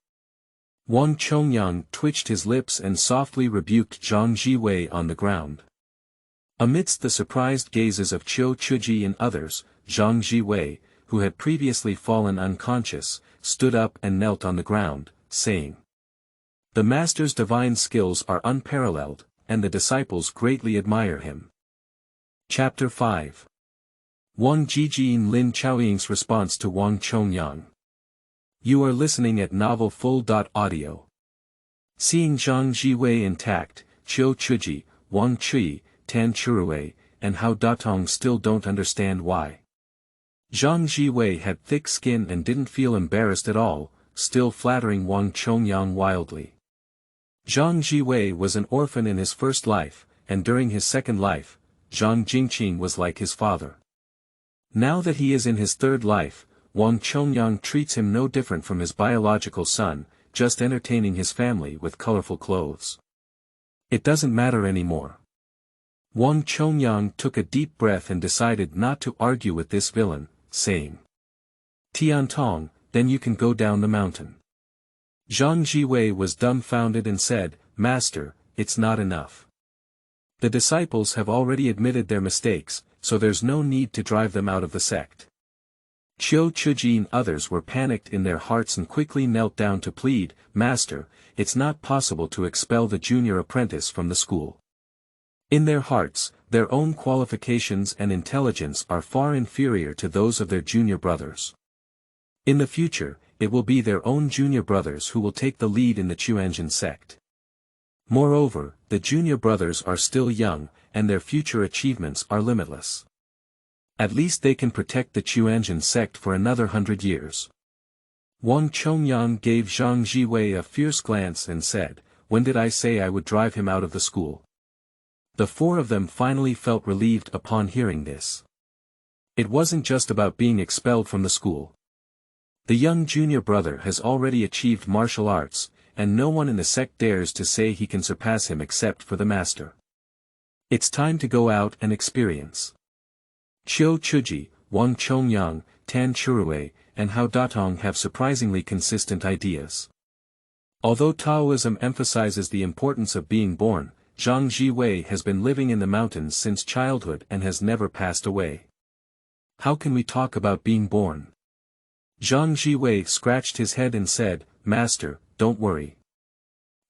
Wang Chongyang twitched his lips and softly rebuked Zhang Zhiwei on the ground. Amidst the surprised gazes of Qiu Chuji and others, Zhang Zhiwei, who had previously fallen unconscious, stood up and knelt on the ground, saying, "The master's divine skills are unparalleled, and the disciples greatly admire him." Chapter 5. Wang Jiji and Lin Chaoying's response to Wang Chongyang. You are listening at novelfull.audio. Seeing Zhang Zhiwei intact, Qiu Chuji, Wang Qi, Tan Churui, and Hao Datong still don't understand why. Zhang Zhiwei had thick skin and didn't feel embarrassed at all, still flattering Wang Chongyang wildly. Zhang Zhiwei was an orphan in his first life, and during his second life, Zhang Jingqing was like his father. Now that he is in his third life, Wang Chongyang treats him no different from his biological son, just entertaining his family with colorful clothes. It doesn't matter anymore. Wang Chongyang took a deep breath and decided not to argue with this villain, saying, "Tiantong, then you can go down the mountain." Zhang Zhiwei was dumbfounded and said, "Master, it's not enough. The disciples have already admitted their mistakes, so there's no need to drive them out of the sect." Jiji and others were panicked in their hearts and quickly knelt down to plead, "Master, it's not possible to expel the junior apprentice from the school. In their hearts, their own qualifications and intelligence are far inferior to those of their junior brothers. In the future, it will be their own junior brothers who will take the lead in the Quanzhen Sect. Moreover, the junior brothers are still young, and their future achievements are limitless. At least they can protect the Quanzhen Sect for another 100 years." Wang Chongyang gave Zhang Zhiwei a fierce glance and said, "When did I say I would drive him out of the school?" The four of them finally felt relieved upon hearing this. It wasn't just about being expelled from the school. The young junior brother has already achieved martial arts, and no one in the sect dares to say he can surpass him except for the master. It's time to go out and experience. Jiji, Wang Chongyang, Tan Churui, and Hao Datong have surprisingly consistent ideas. Although Taoism emphasizes the importance of being born, Zhang Zhiwei has been living in the mountains since childhood and has never passed away. How can we talk about being born? Zhang Zhiwei scratched his head and said, "Master, don't worry.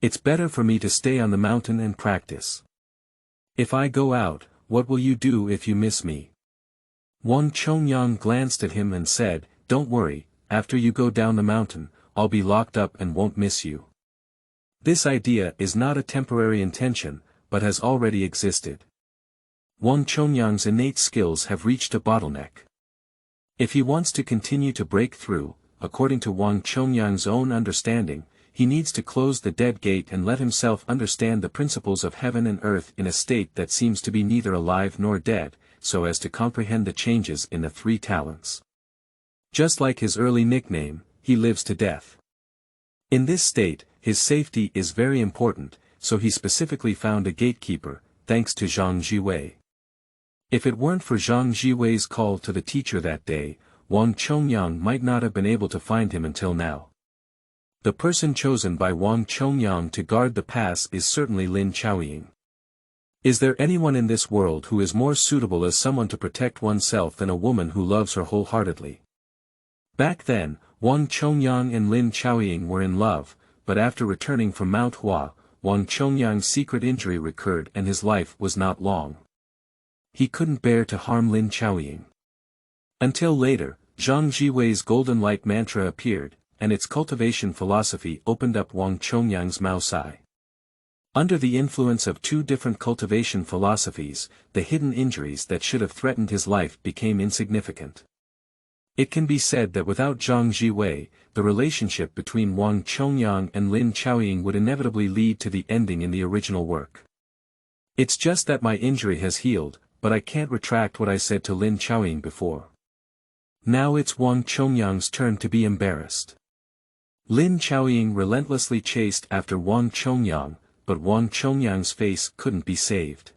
It's better for me to stay on the mountain and practice. If I go out, what will you do if you miss me?" Wang Chongyang glanced at him and said, "Don't worry, after you go down the mountain, I'll be locked up and won't miss you." This idea is not a temporary intention, but has already existed. Wang Chongyang's innate skills have reached a bottleneck. If he wants to continue to break through, according to Wang Chongyang's own understanding, he needs to close the dead gate and let himself understand the principles of heaven and earth in a state that seems to be neither alive nor dead, so as to comprehend the changes in the three talents. Just like his early nickname, he lives to death. In this state, his safety is very important, so he specifically found a gatekeeper, thanks to Zhang Zhiwei. If it weren't for Zhang Zhiwei's call to the teacher that day, Wang Chongyang might not have been able to find him until now. The person chosen by Wang Chongyang to guard the pass is certainly Lin Chaoying. Is there anyone in this world who is more suitable as someone to protect oneself than a woman who loves her wholeheartedly? Back then, Wang Chongyang and Lin Chaoying were in love, but after returning from Mount Hua, Wang Chongyang's secret injury recurred and his life was not long. He couldn't bear to harm Lin Chaoying. Until later, Zhang Zhiwei's golden light mantra appeared, and its cultivation philosophy opened up Wang Chongyang's Maosai. Under the influence of two different cultivation philosophies, the hidden injuries that should have threatened his life became insignificant. It can be said that without Zhang Zhiwei, the relationship between Wang Chongyang and Lin Chaoying would inevitably lead to the ending in the original work. It's just that my injury has healed, but I can't retract what I said to Lin Chaoying before. Now it's Wang Chongyang's turn to be embarrassed. Lin Chaoying relentlessly chased after Wang Chongyang, but Wang Chongyang's face couldn't be saved.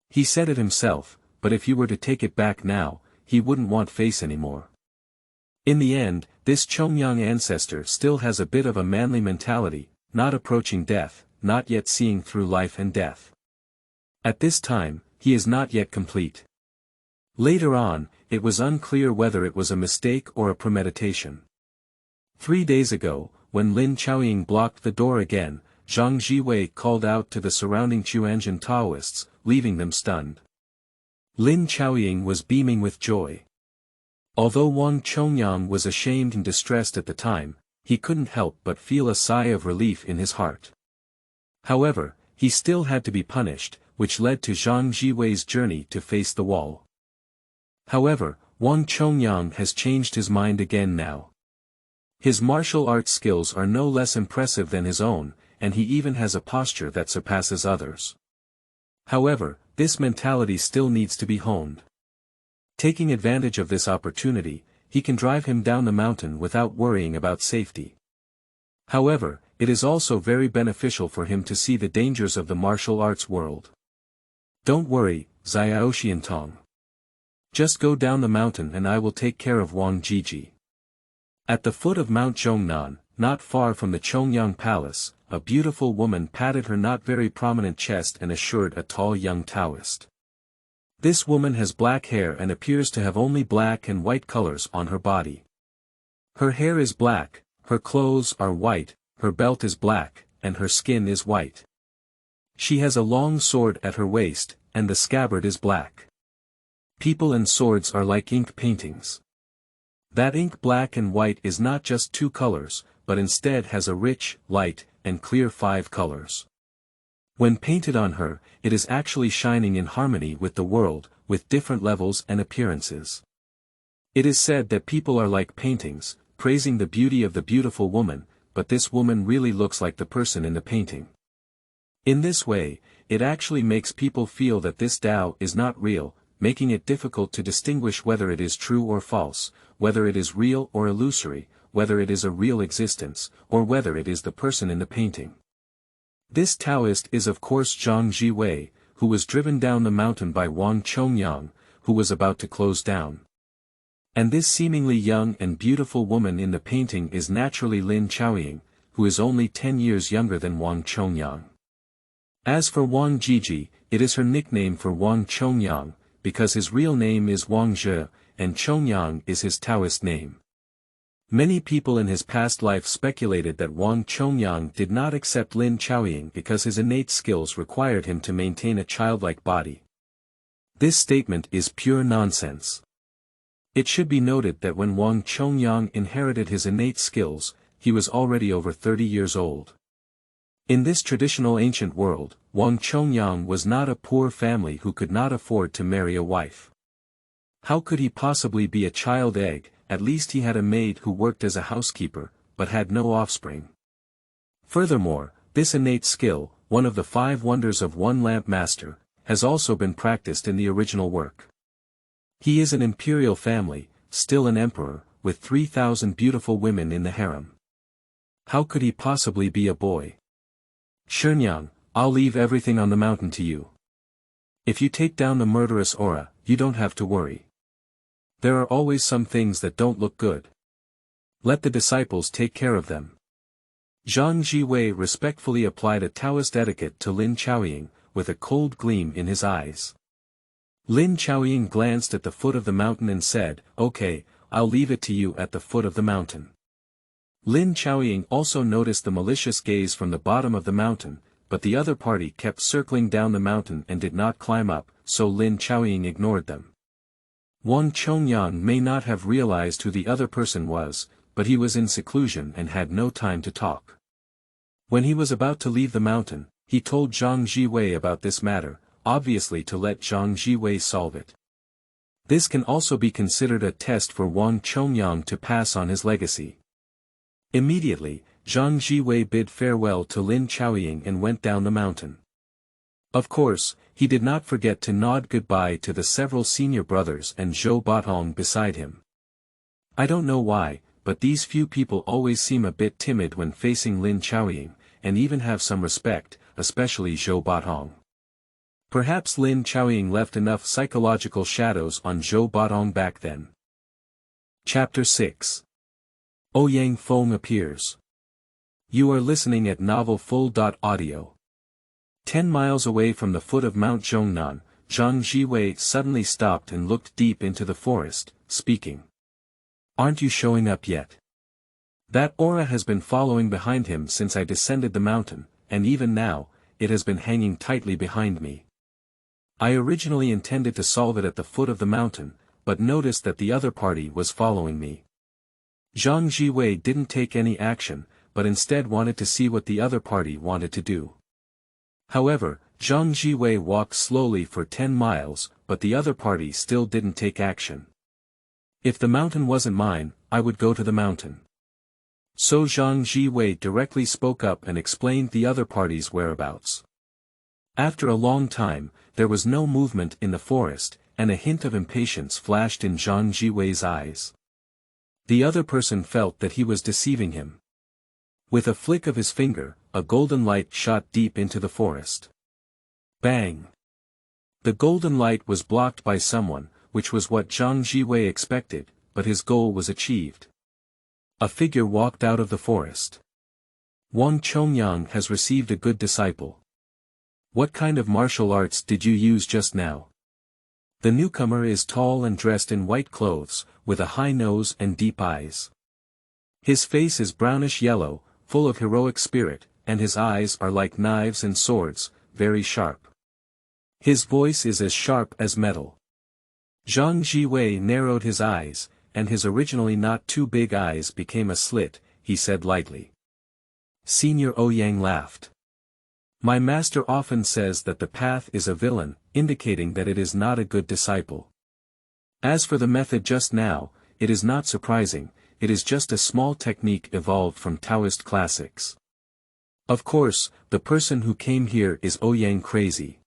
He said it himself, but if you were to take it back now, he wouldn't want face anymore. In the end, this Chongyang ancestor still has a bit of a manly mentality, not approaching death, not yet seeing through life and death. At this time, he is not yet complete. Later on, it was unclear whether it was a mistake or a premeditation. 3 days ago, when Lin Chaoying blocked the door again, Zhang Zhiwei called out to the surrounding Quanzhen Taoists, leaving them stunned. Lin Chaoying was beaming with joy. Although Wang Chongyang was ashamed and distressed at the time, he couldn't help but feel a sigh of relief in his heart. However, he still had to be punished, which led to Zhang Zhiwei's journey to face the wall. However, Wang Chongyang has changed his mind again now. His martial arts skills are no less impressive than his own, and he even has a posture that surpasses others. However, this mentality still needs to be honed. Taking advantage of this opportunity, he can drive him down the mountain without worrying about safety. However, it is also very beneficial for him to see the dangers of the martial arts world. Don't worry, Tiantong. Just go down the mountain and I will take care of Wang Jiji. At the foot of Mount Zhongnan, not far from the Chongyang palace, a beautiful woman patted her not very prominent chest and assured a tall young Taoist. This woman has black hair and appears to have only black and white colors on her body. Her hair is black, her clothes are white, her belt is black, and her skin is white. She has a long sword at her waist, and the scabbard is black. People and swords are like ink paintings. That ink black and white is not just two colors, but instead has a rich, light, and clear 5 colors. When painted on her, it is actually shining in harmony with the world, with different levels and appearances. It is said that people are like paintings, praising the beauty of the beautiful woman, but this woman really looks like the person in the painting. In this way, it actually makes people feel that this Tao is not real, making it difficult to distinguish whether it is true or false, whether it is real or illusory, whether it is a real existence, or whether it is the person in the painting. This Taoist is of course Zhang Zhiwei, who was driven down the mountain by Wang Chongyang, who was about to close down. And this seemingly young and beautiful woman in the painting is naturally Lin Chaoying, who is only 10 years younger than Wang Chongyang. As for Wang Jiji, it is her nickname for Wang Chongyang, because his real name is Wang Zhe, and Chongyang is his Taoist name. Many people in his past life speculated that Wang Chongyang did not accept Lin Chaoying because his innate skills required him to maintain a childlike body. This statement is pure nonsense. It should be noted that when Wang Chongyang inherited his innate skills, he was already over 30 years old. In this traditional ancient world, Wang Chongyang was not a poor family who could not afford to marry a wife. How could he possibly be a child egg? At least he had a maid who worked as a housekeeper, but had no offspring. Furthermore, this innate skill, one of the 5 wonders of one lamp master, has also been practiced in the original work. He is an imperial family, still an emperor, with 3,000 beautiful women in the harem. How could he possibly be a boy? Chongyang, I'll leave everything on the mountain to you. If you take down the murderous aura, you don't have to worry. There are always some things that don't look good. Let the disciples take care of them. Zhang Zhiwei respectfully applied a Taoist etiquette to Lin Chaoying, with a cold gleam in his eyes. Lin Chaoying glanced at the foot of the mountain and said, "Okay, I'll leave it to you at the foot of the mountain." Lin Chaoying also noticed the malicious gaze from the bottom of the mountain, but the other party kept circling down the mountain and did not climb up, so Lin Chaoying ignored them. Wang Chongyang may not have realized who the other person was, but he was in seclusion and had no time to talk. When he was about to leave the mountain, he told Zhang Zhiwei about this matter, obviously to let Zhang Zhiwei solve it. This can also be considered a test for Wang Chongyang to pass on his legacy. Immediately, Zhang Zhiwei bid farewell to Lin Chaoying and went down the mountain. Of course, he did not forget to nod goodbye to the several senior brothers and Zhou Batong beside him. I don't know why, but these few people always seem a bit timid when facing Lin Chaoying, and even have some respect, especially Zhou Batong. Perhaps Lin Chaoying left enough psychological shadows on Zhou Batong back then. Chapter 6. Ouyang Feng appears. You are listening at novelfull.audio. 10 miles away from the foot of Mount Zhongnan, Zhang Zhiwei suddenly stopped and looked deep into the forest, speaking. Aren't you showing up yet? That aura has been following behind him since I descended the mountain, and even now, it has been hanging tightly behind me. I originally intended to solve it at the foot of the mountain, but noticed that the other party was following me. Zhang Zhiwei didn't take any action, but instead wanted to see what the other party wanted to do. However, Zhang Zhiwei walked slowly for 10 miles, but the other party still didn't take action. If the mountain wasn't mine, I would go to the mountain. So Zhang Zhiwei directly spoke up and explained the other party's whereabouts. After a long time, there was no movement in the forest, and a hint of impatience flashed in Zhang Zhiwei's eyes. The other person felt that he was deceiving him. With a flick of his finger, a golden light shot deep into the forest. Bang! The golden light was blocked by someone, which was what Zhang Zhiwei expected, but his goal was achieved. A figure walked out of the forest. Wang Chongyang has received a good disciple. What kind of martial arts did you use just now? The newcomer is tall and dressed in white clothes, with a high nose and deep eyes. His face is brownish-yellow, full of heroic spirit, and his eyes are like knives and swords, very sharp. His voice is as sharp as metal. Zhang Zhiwei narrowed his eyes, and his originally not too big eyes became a slit, he said lightly. Senior Ouyang laughed. My master often says that the path is a villain, indicating that it is not a good disciple. As for the method just now, it is not surprising, it is just a small technique evolved from Taoist classics. Of course, the person who came here is Ouyang crazy.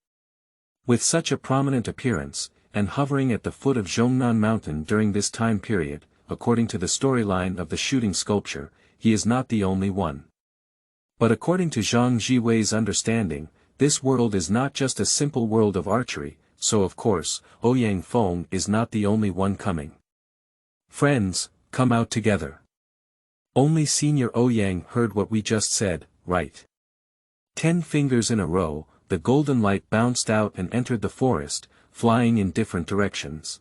With such a prominent appearance, and hovering at the foot of Zhongnan Mountain during this time period, according to the storyline of the shooting sculpture, he is not the only one. But according to Zhang Zhiwei's understanding, this world is not just a simple world of archery, so of course, Ouyang Feng is not the only one coming. Friends, come out together. Only Senior Ouyang heard what we just said, right? 10 fingers in a row, the golden light bounced out and entered the forest, flying in different directions.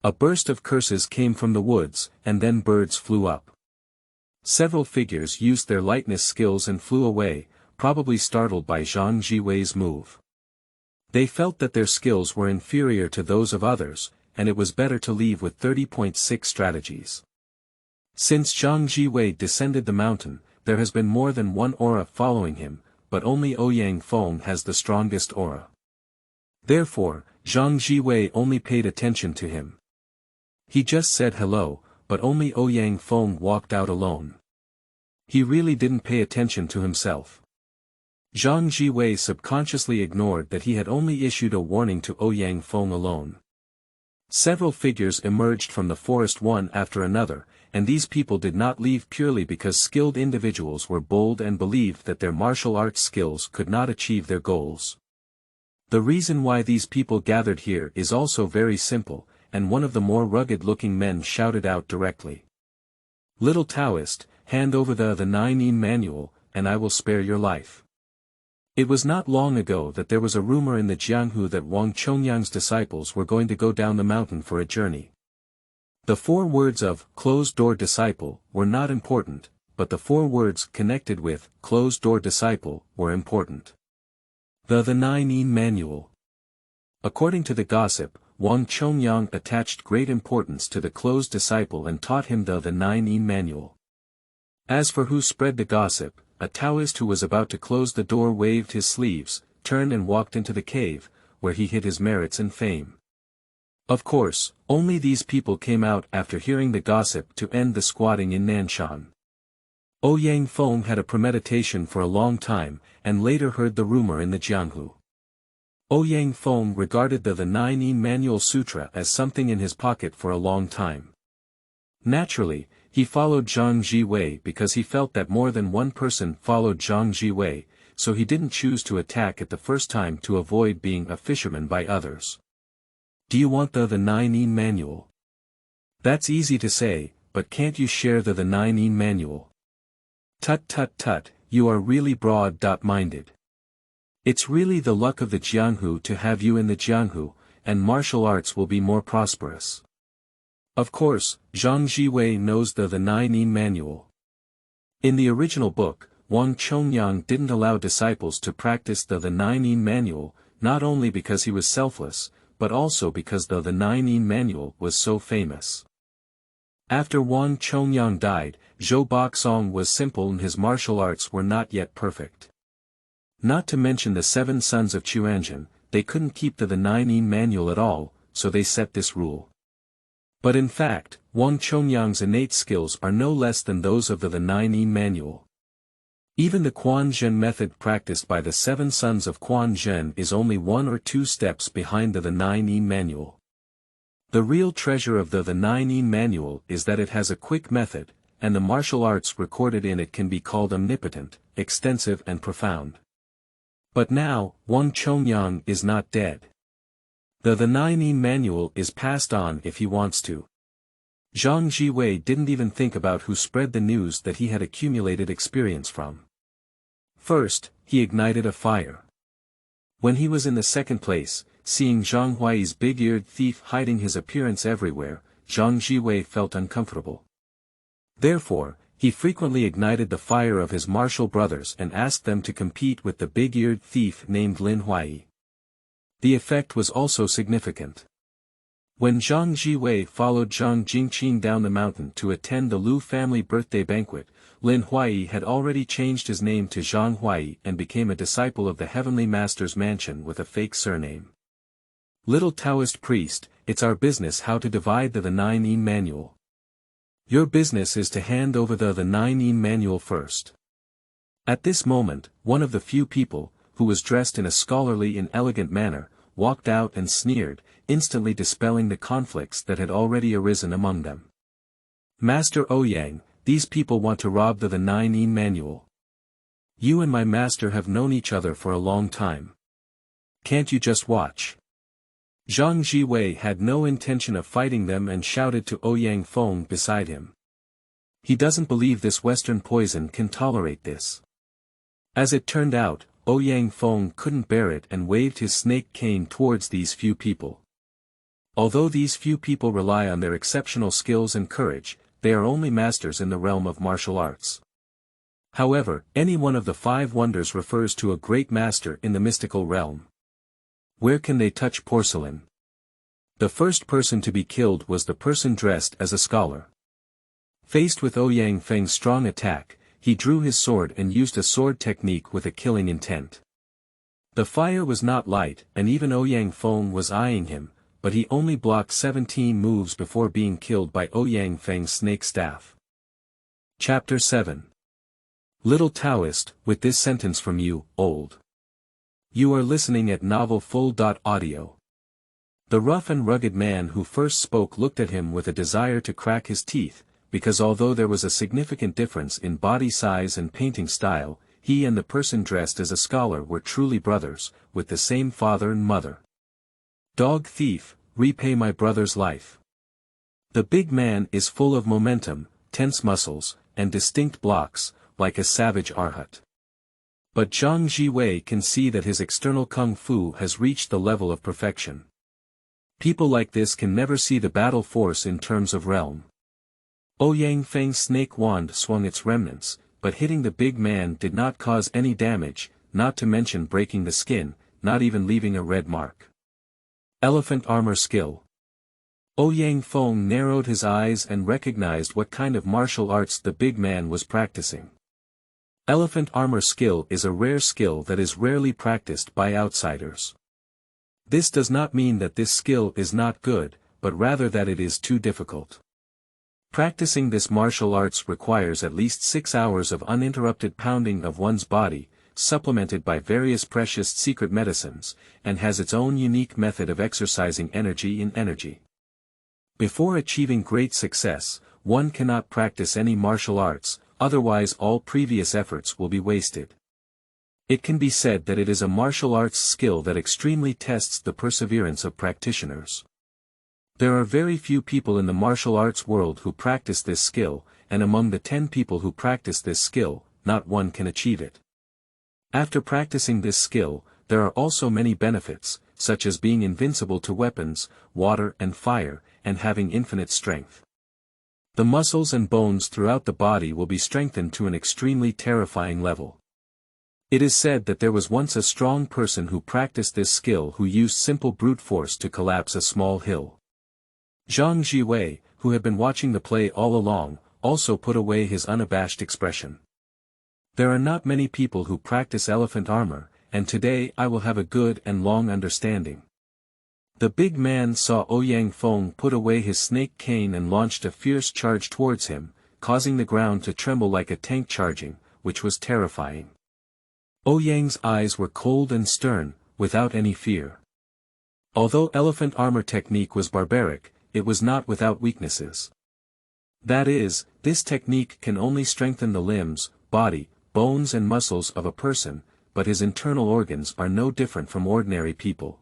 A burst of curses came from the woods, and then birds flew up. Several figures used their lightness skills and flew away, probably startled by Zhang Zhiwei's move. They felt that their skills were inferior to those of others, and it was better to leave with 30.6 strategies. Since Zhang Zhiwei descended the mountain, there has been more than one aura following him, but only Ouyang Feng has the strongest aura. Therefore, Zhang Zhiwei only paid attention to him. He just said hello, but only Ouyang Feng walked out alone. He really didn't pay attention to himself. Zhang Zhiwei subconsciously ignored that he had only issued a warning to Ouyang Feng alone. Several figures emerged from the forest one after another, and these people did not leave purely because skilled individuals were bold and believed that their martial arts skills could not achieve their goals. The reason why these people gathered here is also very simple, and one of the more rugged-looking men shouted out directly. Little Taoist, hand over the 9 manual, and I will spare your life. It was not long ago that there was a rumor in the Jianghu that Wang Chongyang's disciples were going to go down the mountain for a journey. The 4 words of closed-door disciple were not important, but the 4 words connected with closed-door disciple were important. The 9 manual. According to the gossip, Wang Chongyang attached great importance to the closed disciple and taught him the 9 manual. As for who spread the gossip, a Taoist who was about to close the door waved his sleeves, turned and walked into the cave, where he hid his merits and fame. Of course, only these people came out after hearing the gossip to end the squatting in Nanshan. Ouyang Feng had a premeditation for a long time, and later heard the rumor in the Jianghu. Ouyang Feng regarded the 9 Manual Sutra as something in his pocket for a long time. Naturally, he followed Zhang Zhiwei because he felt that more than one person followed Zhang Zhiwei, so he didn't choose to attack at the first time to avoid being a fisherman by others. Do you want the 9 Manual? That's easy to say, but can't you share the 9 Manual? Tut tut tut, you are really broad-minded. It's really the luck of the Jianghu to have you in the Jianghu, and martial arts will be more prosperous. Of course, Zhang Zhiwei knows the 9 Manual. In the original book, Wang Chongyang didn't allow disciples to practice the 9 Manual, not only because he was selfless, but also because the 9 Manual was so famous. After Wang Chongyang died, Zhou Boxong was simple and his martial arts were not yet perfect. Not to mention the 7 sons of Quanzhen, they couldn't keep the 9 Manual at all, so they set this rule. But in fact, Wang Chongyang's innate skills are no less than those of the 9E manual. Even the Quanzhen method practiced by the 7 sons of Quanzhen is only 1 or 2 steps behind the 9E manual. The real treasure of the 9E manual is that it has a quick method, and the martial arts recorded in it can be called omnipotent, extensive and profound. But now, Wang Chongyang is not dead. The 9E manual is passed on if he wants to. Zhang Zhiwei didn't even think about who spread the news that he had accumulated experience from. First, he ignited a fire. When he was in the second place, seeing Zhang Huai's big-eared thief hiding his appearance everywhere, Zhang Zhiwei felt uncomfortable. Therefore, he frequently ignited the fire of his martial brothers and asked them to compete with the big-eared thief named Lin Huai. The effect was also significant. When Zhang Zhiwei followed Zhang Jingqing down the mountain to attend the Lu family birthday banquet, Lin Huai had already changed his name to Zhang Huai and became a disciple of the Heavenly Master's mansion with a fake surname. Little Taoist priest, it's our business how to divide the 9E manual. Your business is to hand over the 9E manual first. At this moment, one of the few people, who was dressed in a scholarly and elegant manner, walked out and sneered, instantly dispelling the conflicts that had already arisen among them. Master Ouyang, these people want to rob the 9E manual. You and my master have known each other for a long time. Can't you just watch? Zhang Zhiwei had no intention of fighting them and shouted to Ouyang Feng beside him. He doesn't believe this Western poison can tolerate this. As it turned out, Ouyang Feng couldn't bear it and waved his snake cane towards these few people. Although these few people rely on their exceptional skills and courage, they are only masters in the realm of martial arts. However, any one of the 5 wonders refers to a great master in the mystical realm. Where can they touch porcelain? The first person to be killed was the person dressed as a scholar. Faced with Ouyang Feng's strong attack, he drew his sword and used a sword technique with a killing intent. The fire was not light, and even Ouyang Feng was eyeing him, but he only blocked 17 moves before being killed by Ouyang Feng's snake staff. Chapter 7. Little Taoist, with this sentence from you, old. You are listening at novelfull.audio. The rough and rugged man who first spoke looked at him with a desire to crack his teeth, because although there was a significant difference in body size and painting style, he and the person dressed as a scholar were truly brothers, with the same father and mother. Dog thief, repay my brother's life. The big man is full of momentum, tense muscles, and distinct blocks, like a savage arhat. But Zhang Zhiwei can see that his external kung fu has reached the level of perfection. People like this can never see the battle force in terms of realm. Ouyang Feng's snake wand swung its remnants, but hitting the big man did not cause any damage, not to mention breaking the skin, not even leaving a red mark. Elephant armor skill. Ouyang Feng narrowed his eyes and recognized what kind of martial arts the big man was practicing. Elephant armor skill is a rare skill that is rarely practiced by outsiders. This does not mean that this skill is not good, but rather that it is too difficult. Practicing this martial arts requires at least 6 hours of uninterrupted pounding of one's body, supplemented by various precious secret medicines, and has its own unique method of exercising energy in energy. Before achieving great success, one cannot practice any martial arts, otherwise all previous efforts will be wasted. It can be said that it is a martial arts skill that extremely tests the perseverance of practitioners. There are very few people in the martial arts world who practice this skill, and among the 10 people who practice this skill, not one can achieve it. After practicing this skill, there are also many benefits, such as being invincible to weapons, water and fire, and having infinite strength. The muscles and bones throughout the body will be strengthened to an extremely terrifying level. It is said that there was once a strong person who practiced this skill who used simple brute force to collapse a small hill. Zhang Zhiwei, who had been watching the play all along, also put away his unabashed expression. There are not many people who practice elephant armor, and today I will have a good and long understanding. The big man saw Ouyang Feng put away his snake cane and launched a fierce charge towards him, causing the ground to tremble like a tank charging, which was terrifying. Ouyang's eyes were cold and stern, without any fear. Although elephant armor technique was barbaric, it was not without weaknesses. That is, this technique can only strengthen the limbs, body, bones and muscles of a person, but his internal organs are no different from ordinary people.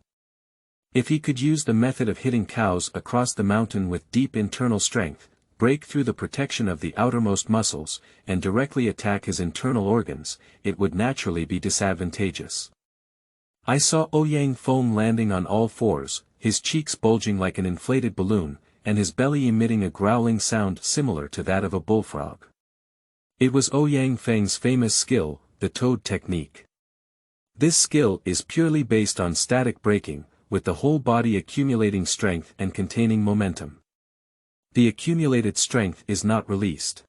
If he could use the method of hitting cows across the mountain with deep internal strength, break through the protection of the outermost muscles, and directly attack his internal organs, it would naturally be disadvantageous. I saw Ouyang Feng landing on all fours, his cheeks bulging like an inflated balloon, and his belly emitting a growling sound similar to that of a bullfrog. It was Ouyang Feng's famous skill, the toad technique. This skill is purely based on static breaking, with the whole body accumulating strength and containing momentum. The accumulated strength is not released.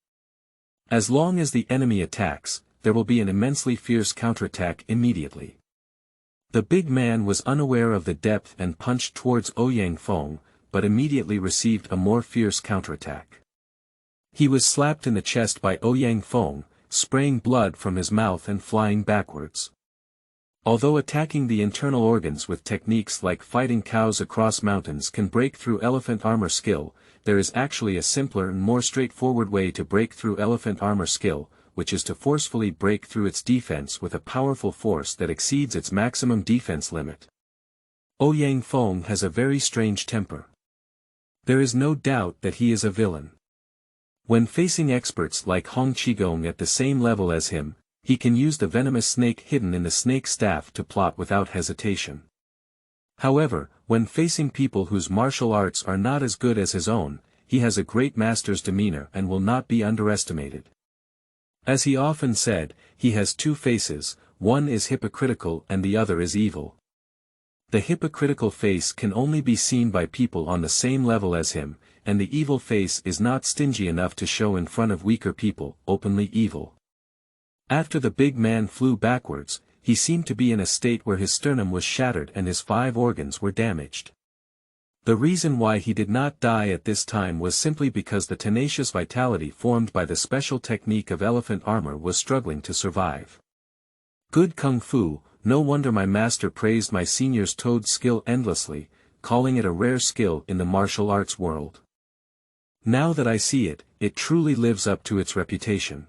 As long as the enemy attacks, there will be an immensely fierce counterattack immediately. The big man was unaware of the depth and punched towards Ouyang Feng, but immediately received a more fierce counterattack. He was slapped in the chest by Ouyang Feng, spraying blood from his mouth and flying backwards. Although attacking the internal organs with techniques like fighting cows across mountains can break through elephant armor skill, there is actually a simpler and more straightforward way to break through elephant armor skill, which is to forcefully break through its defense with a powerful force that exceeds its maximum defense limit. Ouyang Feng has a very strange temper. There is no doubt that he is a villain. When facing experts like Hong Qigong at the same level as him, he can use the venomous snake hidden in the snake staff to plot without hesitation. However, when facing people whose martial arts are not as good as his own, he has a great master's demeanor and will not be underestimated. As he often said, he has two faces, one is hypocritical and the other is evil. The hypocritical face can only be seen by people on the same level as him, and the evil face is not stingy enough to show in front of weaker people, openly evil. After the big man flew backwards, he seemed to be in a state where his sternum was shattered and his 5 organs were damaged. The reason why he did not die at this time was simply because the tenacious vitality formed by the special technique of elephant armor was struggling to survive. Good kung fu, no wonder my master praised my senior's toad skill endlessly, calling it a rare skill in the martial arts world. Now that I see it, it truly lives up to its reputation.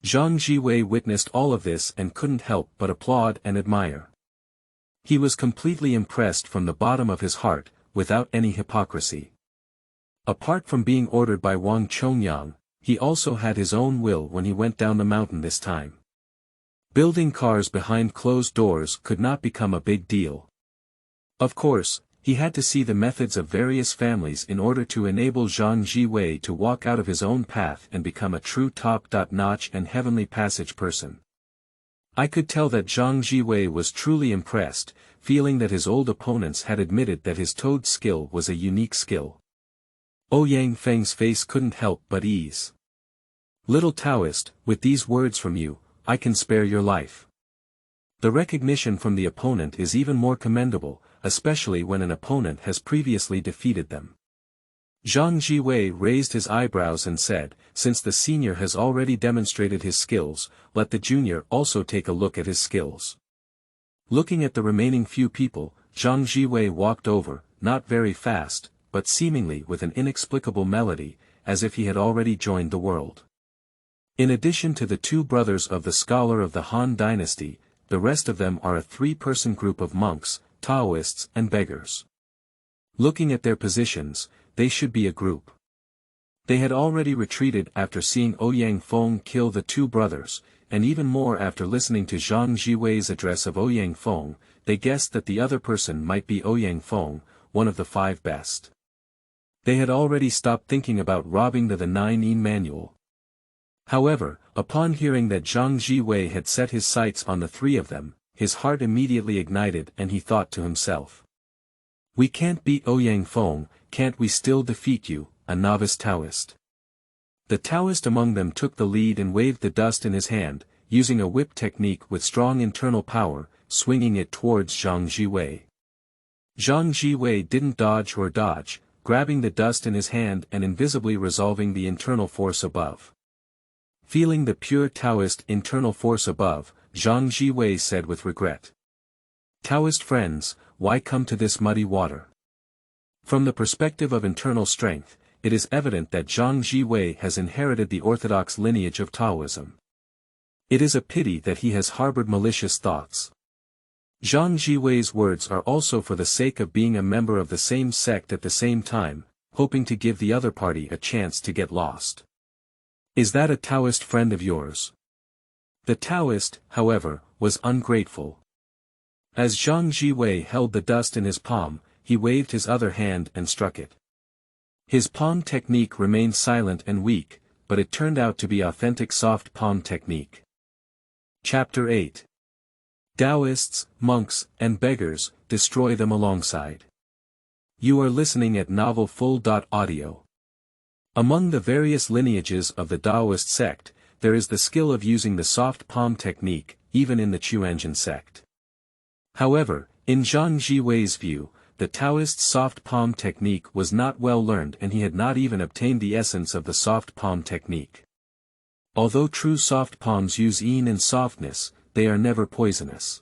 Zhang Zhiwei witnessed all of this and couldn't help but applaud and admire. He was completely impressed from the bottom of his heart, without any hypocrisy. Apart from being ordered by Wang Chongyang, he also had his own will when he went down the mountain this time. Building cars behind closed doors could not become a big deal. Of course, he had to see the methods of various families in order to enable Zhang Zhiwei to walk out of his own path and become a true top-notch and heavenly passage person. I could tell that Zhang Zhiwei was truly impressed, feeling that his old opponents had admitted that his toad skill was a unique skill. Ouyang Feng's face couldn't help but ease. Little Taoist, with these words from you, I can spare your life. The recognition from the opponent is even more commendable, especially when an opponent has previously defeated them. Zhang Zhiwei raised his eyebrows and said, since the senior has already demonstrated his skills, let the junior also take a look at his skills. Looking at the remaining few people, Zhang Zhiwei walked over, not very fast, but seemingly with an inexplicable melody, as if he had already joined the world. In addition to the 2 brothers of the scholar of the Han dynasty, the rest of them are a 3-person group of monks, Taoists and Beggars. Looking at their positions, they should be a group. They had already retreated after seeing Ouyang Feng kill the 2 brothers, and even more after listening to Zhang Zhiwei's address of Ouyang Feng, they guessed that the other person might be Ouyang Feng, one of the 5 best. They had already stopped thinking about robbing the 9 manual. However, upon hearing that Zhang Zhiwei had set his sights on the 3 of them, his heart immediately ignited and he thought to himself. We can't beat Ouyang Feng, can't we still defeat you, a novice Taoist? The Taoist among them took the lead and waved the dust in his hand, using a whip technique with strong internal power, swinging it towards Zhang Zhiwei. Zhang Zhiwei didn't dodge or dodge, grabbing the dust in his hand and invisibly resolving the internal force above. Feeling the pure Taoist internal force above, Zhang Zhiwei said with regret. Taoist friends, why come to this muddy water? From the perspective of internal strength, it is evident that Zhang Zhiwei has inherited the orthodox lineage of Taoism. It is a pity that he has harbored malicious thoughts. Zhang Zhiwei's words are also for the sake of being a member of the same sect at the same time, hoping to give the other party a chance to get lost. Is that a Taoist friend of yours? The Taoist, however, was ungrateful. As Zhang Zhiwei held the dust in his palm, he waved his other hand and struck it. His palm technique remained silent and weak, but it turned out to be authentic soft palm technique. Chapter 8. Daoists, monks, and beggars, destroy them alongside. You are listening at novelfull.audio. Among the various lineages of the Daoist sect, there is the skill of using the soft palm technique, even in the Quanzhen Sect. However, in Zhang Zhiwei's view, the Taoist soft palm technique was not well learned and he had not even obtained the essence of the soft palm technique. Although true soft palms use yin and softness, they are never poisonous.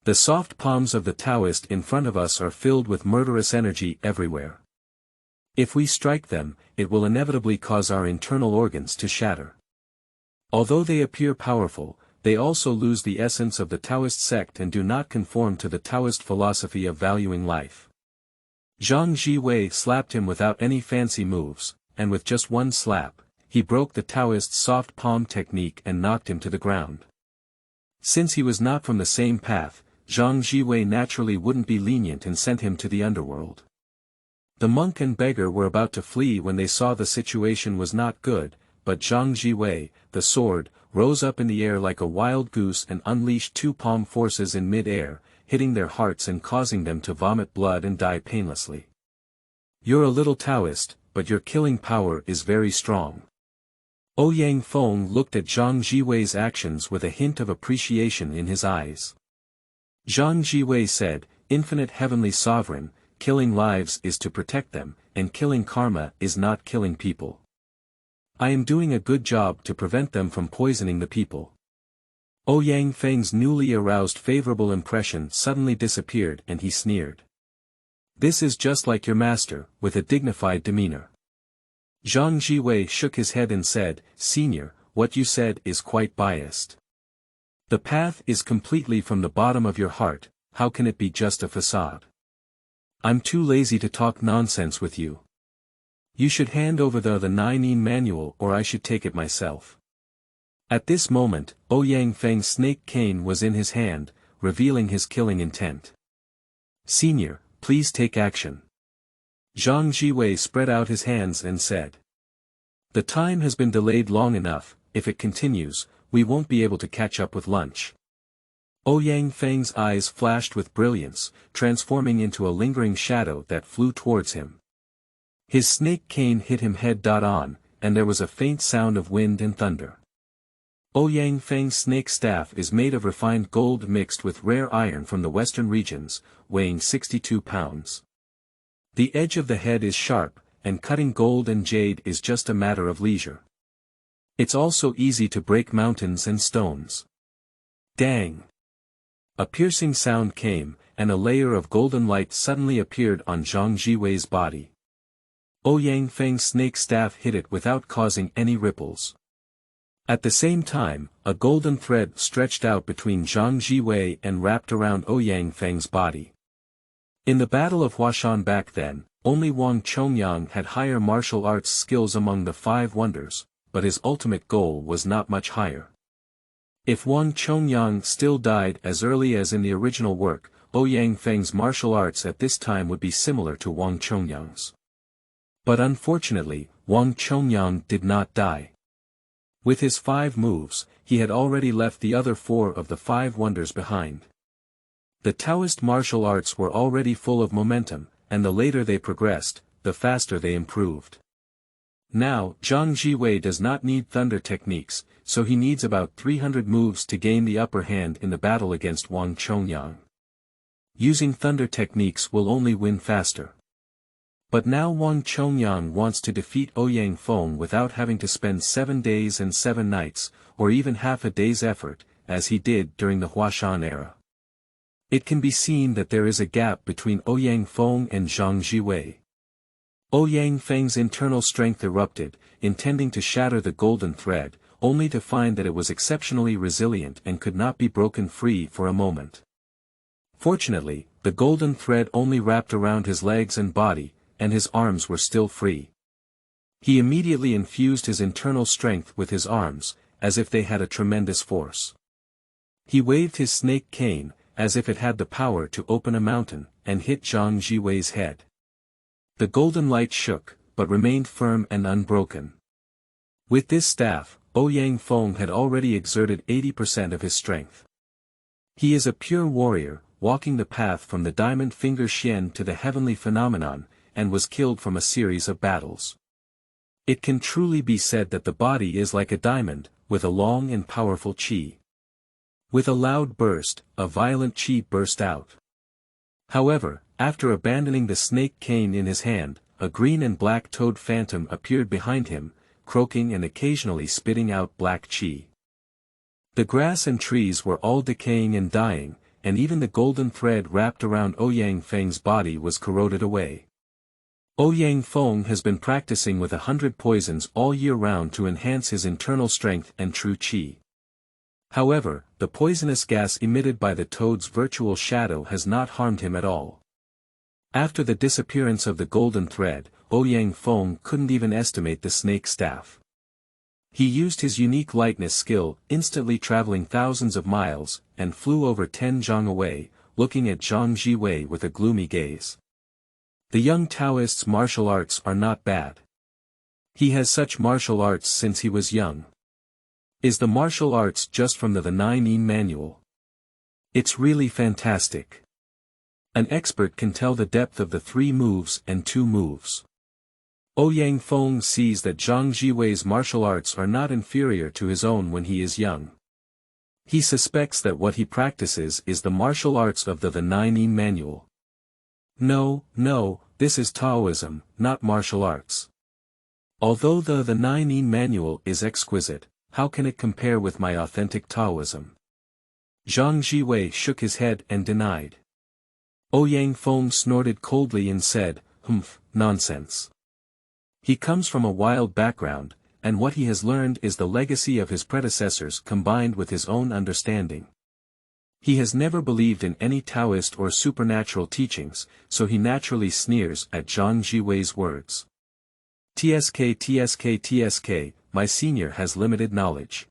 The soft palms of the Taoist in front of us are filled with murderous energy everywhere. If we strike them, it will inevitably cause our internal organs to shatter. Although they appear powerful, they also lose the essence of the Taoist sect and do not conform to the Taoist philosophy of valuing life. Zhang Zhiwei slapped him without any fancy moves, and with just one slap, he broke the Taoist soft palm technique and knocked him to the ground. Since he was not from the same path, Zhang Zhiwei naturally wouldn't be lenient and sent him to the underworld. The monk and beggar were about to flee when they saw the situation was not good, but Zhang Zhiwei, the sword, rose up in the air like a wild goose and unleashed two palm forces in mid-air, hitting their hearts and causing them to vomit blood and die painlessly. You're a little Taoist, but your killing power is very strong. Ouyang Feng looked at Zhang Zhiwei's actions with a hint of appreciation in his eyes. Zhang Zhiwei said, Infinite Heavenly Sovereign, killing lives is to protect them, and killing karma is not killing people. I am doing a good job to prevent them from poisoning the people. Ouyang Feng's newly aroused favorable impression suddenly disappeared and he sneered. This is just like your master, with a dignified demeanor. Zhang Zhiwei shook his head and said, Senior, what you said is quite biased. The path is completely from the bottom of your heart, how can it be just a facade? I'm too lazy to talk nonsense with you. You should hand over the 9 manual or I should take it myself. At this moment, Ouyang Feng's snake cane was in his hand, revealing his killing intent. Senior, please take action. Zhang Zhiwei spread out his hands and said. The time has been delayed long enough, if it continues, we won't be able to catch up with lunch. Ouyang Feng's eyes flashed with brilliance, transforming into a lingering shadow that flew towards him. His snake cane hit him head-on, and there was a faint sound of wind and thunder. Ouyang Feng's snake staff is made of refined gold mixed with rare iron from the western regions, weighing 62 pounds. The edge of the head is sharp, and cutting gold and jade is just a matter of leisure. It's also easy to break mountains and stones. Dang! A piercing sound came, and a layer of golden light suddenly appeared on Zhang Zhiwei's body. Ouyang Feng's snake staff hit it without causing any ripples. At the same time, a golden thread stretched out between Zhang Zhiwei and wrapped around Ouyang Feng's body. In the Battle of Huashan back then, only Wang Chongyang had higher martial arts skills among the 5 wonders, but his ultimate goal was not much higher. If Wang Chongyang still died as early as in the original work, Ouyang Feng's martial arts at this time would be similar to Wang Chongyang's. But unfortunately, Wang Chongyang did not die. With his 5 moves, he had already left the other 4 of the 5 wonders behind. The Taoist martial arts were already full of momentum, and the later they progressed, the faster they improved. Now, Zhang Zhiwei does not need thunder techniques, so he needs about 300 moves to gain the upper hand in the battle against Wang Chongyang. Using thunder techniques will only win faster. But now Wang Chongyang wants to defeat Ouyang Feng without having to spend 7 days and 7 nights, or even half a day's effort, as he did during the Huashan era. It can be seen that there is a gap between Ouyang Feng and Zhang Zhiwei. Ouyang Feng's internal strength erupted, intending to shatter the golden thread, only to find that it was exceptionally resilient and could not be broken free for a moment. Fortunately, the golden thread only wrapped around his legs and body, and his arms were still free. He immediately infused his internal strength with his arms, as if they had a tremendous force. He waved his snake cane, as if it had the power to open a mountain, and hit Zhang Zhiwei's head. The golden light shook, but remained firm and unbroken. With this staff, Ouyang Feng had already exerted 80% of his strength. He is a pure warrior, walking the path from the diamond finger Xian to the heavenly phenomenon, and was killed from a series of battles. It can truly be said that the body is like a diamond, with a long and powerful qi. With a loud burst, a violent qi burst out. However, after abandoning the snake cane in his hand, a green and black toad phantom appeared behind him, croaking and occasionally spitting out black qi. The grass and trees were all decaying and dying, and even the golden thread wrapped around Ouyang Feng's body was corroded away. Ouyang Feng has been practicing with 100 poisons all year round to enhance his internal strength and true qi. However, the poisonous gas emitted by the toad's virtual shadow has not harmed him at all. After the disappearance of the golden thread, Ouyang Feng couldn't even estimate the snake staff. He used his unique lightness skill, instantly traveling thousands of miles, and flew over 10 zhang away, looking at Zhang Zhiwei with a gloomy gaze. The young Taoist's martial arts are not bad. He has such martial arts since he was young. Is the martial arts just from the 9 manual? It's really fantastic. An expert can tell the depth of the 3 moves and 2 moves. Ouyang Feng sees that Zhang Zhiwei's martial arts are not inferior to his own when he is young. He suspects that what he practices is the martial arts of the 9 manual. No, this is Taoism, not martial arts. Although the 9 manual is exquisite, how can it compare with my authentic Taoism? Zhang Zhiwei shook his head and denied. Ouyang Feng snorted coldly and said, nonsense. He comes from a wild background, and what he has learned is the legacy of his predecessors combined with his own understanding. He has never believed in any Taoist or supernatural teachings, so he naturally sneers at Zhang Zhiwei's words. TSK, my senior has limited knowledge.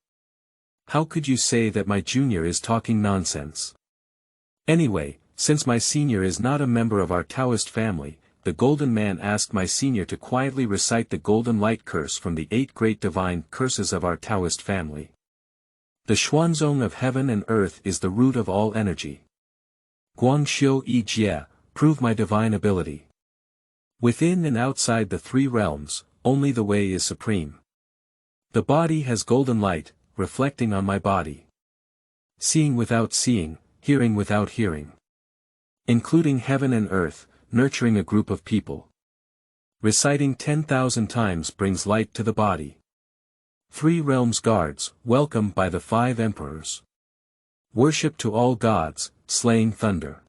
How could you say that my junior is talking nonsense? Anyway, since my senior is not a member of our Taoist family, the Golden Man asked my senior to quietly recite the Golden Light Curse from the 8 great divine curses of our Taoist family. The Xuanzong of heaven and earth is the root of all energy. Guangxiu Yi Jie, prove my divine ability. Within and outside the 3 realms, only the way is supreme. The body has golden light, reflecting on my body. Seeing without seeing, hearing without hearing. Including heaven and earth, nurturing a group of people. Reciting 10,000 times brings light to the body. 3 realms guards, welcomed by the 5 emperors. Worship to all gods, slaying thunder.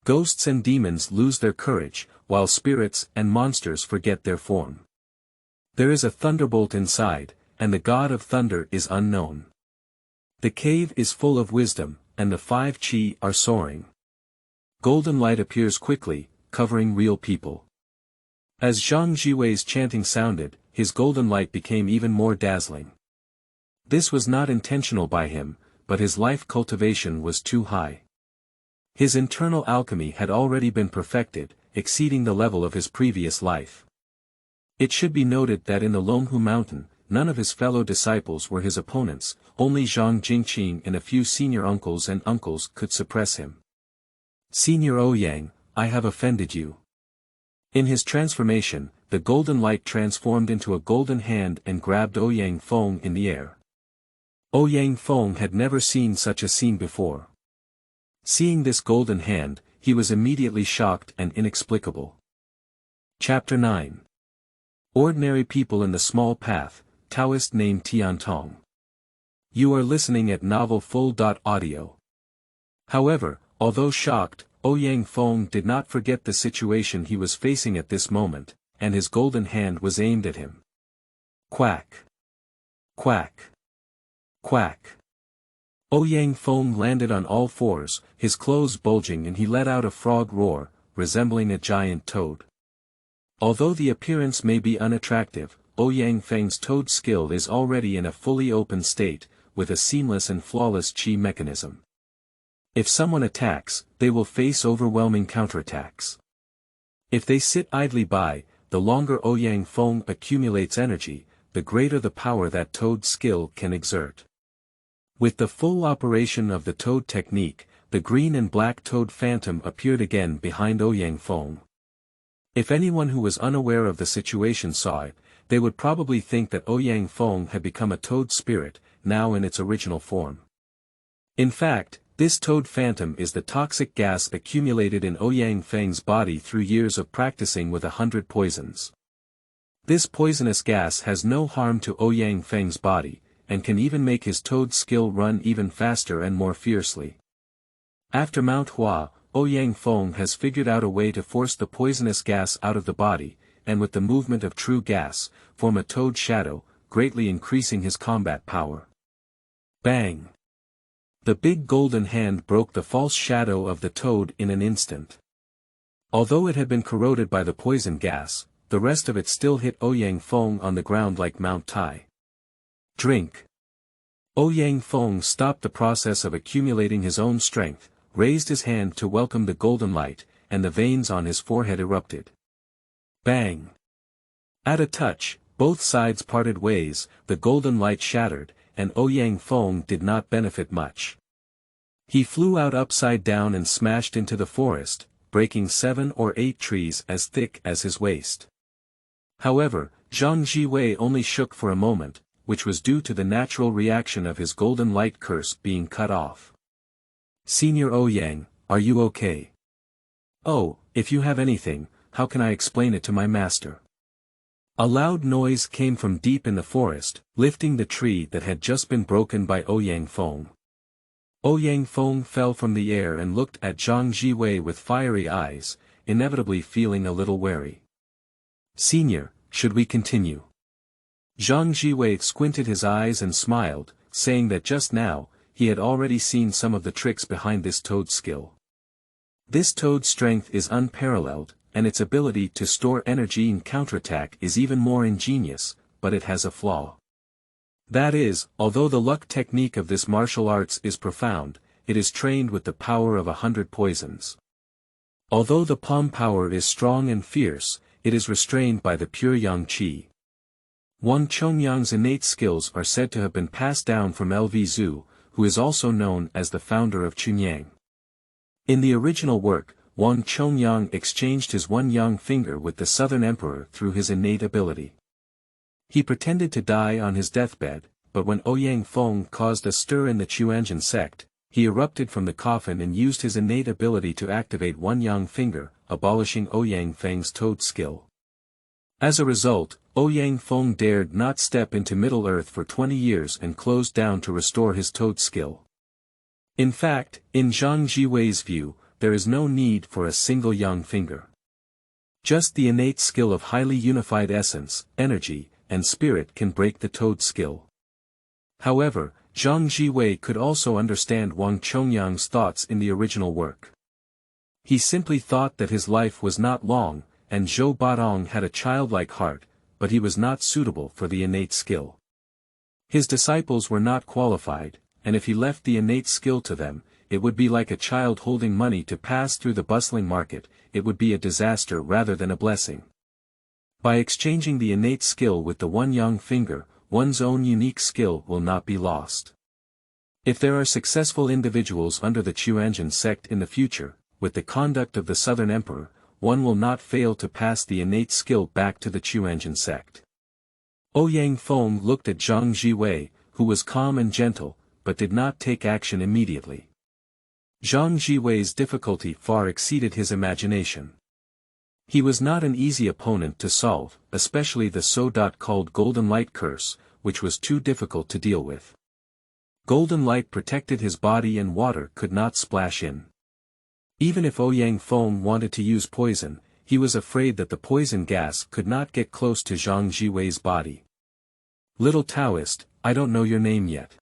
Ghosts and demons lose their courage, while spirits and monsters forget their form. There is a thunderbolt inside, and the god of thunder is unknown. The cave is full of wisdom, and the 5 qi are soaring. Golden light appears quickly, covering real people. As Zhang Zhiwei's chanting sounded, his golden light became even more dazzling. This was not intentional by him, but his life cultivation was too high. His internal alchemy had already been perfected, exceeding the level of his previous life. It should be noted that in the Longhu Mountain, none of his fellow disciples were his opponents, only Zhang Jingqing and a few senior uncles and uncles could suppress him. Senior Ouyang, I have offended you. In his transformation, the golden light transformed into a golden hand and grabbed Ouyang Feng in the air. Ouyang Feng had never seen such a scene before. Seeing this golden hand, he was immediately shocked and inexplicable. Chapter 9. Ordinary people in the small path, Taoist named Tiantong. You are listening at novelfull.audio. However, although shocked, Ouyang Feng did not forget the situation he was facing at this moment, and his golden hand was aimed at him. Quack. Quack. Quack. Ouyang Feng landed on all fours, his clothes bulging, and he let out a frog roar, resembling a giant toad. Although the appearance may be unattractive, Ouyang Feng's toad skill is already in a fully open state, with a seamless and flawless chi mechanism. If someone attacks, they will face overwhelming counterattacks. If they sit idly by, the longer Ouyang Feng accumulates energy, the greater the power that toad skill can exert. With the full operation of the toad technique, the green and black toad phantom appeared again behind Ouyang Feng. If anyone who was unaware of the situation saw it, they would probably think that Ouyang Feng had become a toad spirit, now in its original form. In fact, this toad phantom is the toxic gas accumulated in Ouyang Feng's body through years of practicing with 100 poisons. This poisonous gas has no harm to Ouyang Feng's body, and can even make his toad skill run even faster and more fiercely. After Mount Hua, Ouyang Feng has figured out a way to force the poisonous gas out of the body, and with the movement of true gas, form a toad shadow, greatly increasing his combat power. Bang! The big golden hand broke the false shadow of the toad in an instant. Although it had been corroded by the poison gas, the rest of it still hit Ouyang Feng on the ground like Mount Tai. Drink. Ouyang Feng stopped the process of accumulating his own strength, raised his hand to welcome the golden light, and the veins on his forehead erupted. Bang! At a touch, both sides parted ways, the golden light shattered, and Ouyang Feng did not benefit much. He flew out upside down and smashed into the forest, breaking 7 or 8 trees as thick as his waist. However, Zhang Zhiwei only shook for a moment, which was due to the natural reaction of his golden light curse being cut off. Senior Ouyang, are you okay? Oh, if you have anything, how can I explain it to my master? A loud noise came from deep in the forest, lifting the tree that had just been broken by Ouyang Feng. Ouyang Feng fell from the air and looked at Zhang Zhiwei with fiery eyes, inevitably feeling a little wary. Senior, should we continue? Zhang Zhiwei squinted his eyes and smiled, saying that just now, he had already seen some of the tricks behind this toad skill. This toad's strength is unparalleled, and its ability to store energy in counterattack is even more ingenious, but it has a flaw. That is, although the luck technique of this martial arts is profound, it is trained with the power of 100 poisons. Although the palm power is strong and fierce, it is restrained by the pure yang qi. Wang Chongyang's innate skills are said to have been passed down from Lv Zhu, who is also known as the founder of Chongyang. In the original work, Wang Chongyang exchanged his one yang finger with the Southern Emperor through his innate ability. He pretended to die on his deathbed, but when Ouyang Feng caused a stir in the Quanzhen Sect, he erupted from the coffin and used his innate ability to activate one yang finger, abolishing Ouyang Feng's toad skill. As a result, Ouyang Feng dared not step into Middle-earth for 20 years and closed down to restore his toad skill. In fact, in Zhang Zhiwei's view, there is no need for a single yang finger. Just the innate skill of highly unified essence, energy, and spirit can break the toad skill. However, Zhang Zhiwei could also understand Wang Chongyang's thoughts in the original work. He simply thought that his life was not long, and Zhou Badong had a childlike heart, but he was not suitable for the innate skill. His disciples were not qualified, and if he left the innate skill to them, it would be like a child holding money to pass through the bustling market, it would be a disaster rather than a blessing. By exchanging the innate skill with the one yang finger, one's own unique skill will not be lost. If there are successful individuals under the Quanzhen Sect in the future, with the conduct of the Southern Emperor, one will not fail to pass the innate skill back to the Quanzhen Sect. Ouyang Feng looked at Zhang Zhiwei, who was calm and gentle, but did not take action immediately. Zhang Zhiwei's difficulty far exceeded his imagination. He was not an easy opponent to solve, especially the so-called Golden Light Curse, which was too difficult to deal with. Golden light protected his body and water could not splash in. Even if Feng wanted to use poison, he was afraid that the poison gas could not get close to Zhang Zhiwei's body. Little Taoist, I don't know your name yet.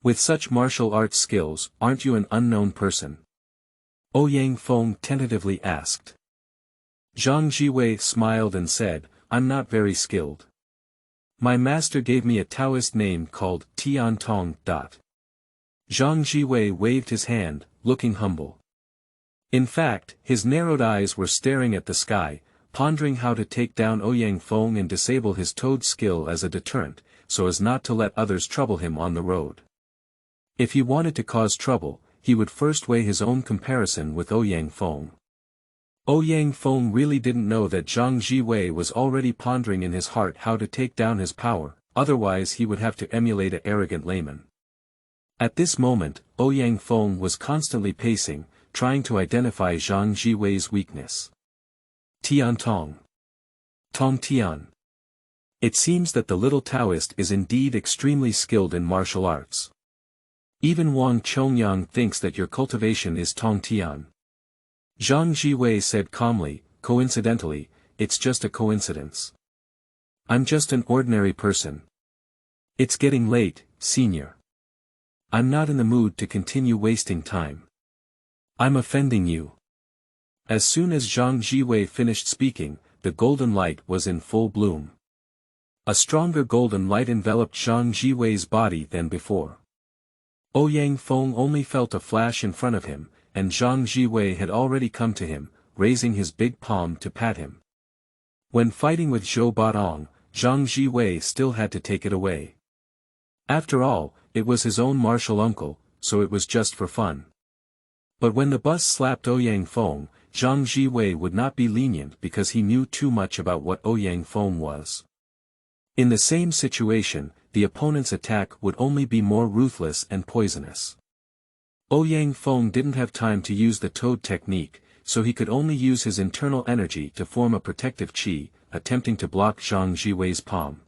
With such martial arts skills, aren't you an unknown person? Feng tentatively asked. Zhang Zhiwei smiled and said, I'm not very skilled. My master gave me a Taoist name called Tiantong. Zhang Zhiwei waved his hand, looking humble. In fact, his narrowed eyes were staring at the sky, pondering how to take down Feng and disable his toad skill as a deterrent, so as not to let others trouble him on the road. If he wanted to cause trouble, he would first weigh his own comparison with Feng. Feng really didn't know that Zhang Zhiwei was already pondering in his heart how to take down his power, otherwise he would have to emulate an arrogant layman. At this moment, Feng was constantly pacing, trying to identify Zhang Zhiwei's weakness. Tiantong. Tong Tian. It seems that the little Taoist is indeed extremely skilled in martial arts. Even Wang Chongyang thinks that your cultivation is Tong Tian. Zhang Zhiwei said calmly, coincidentally, it's just a coincidence. I'm just an ordinary person. It's getting late, senior. I'm not in the mood to continue wasting time. I'm offending you. As soon as Zhang Zhiwei finished speaking, the golden light was in full bloom. A stronger golden light enveloped Zhang Zhiwei's body than before. Feng only felt a flash in front of him, and Zhang Zhiwei had already come to him, raising his big palm to pat him. When fighting with Zhou Baotong, Zhang Zhiwei still had to take it away. After all, it was his own martial uncle, so it was just for fun. But when the bus slapped Feng, Zhang Zhiwei would not be lenient because he knew too much about what Feng was. In the same situation, the opponent's attack would only be more ruthless and poisonous. Feng didn't have time to use the toad technique, so he could only use his internal energy to form a protective chi, attempting to block Zhang Zhiwei's palm.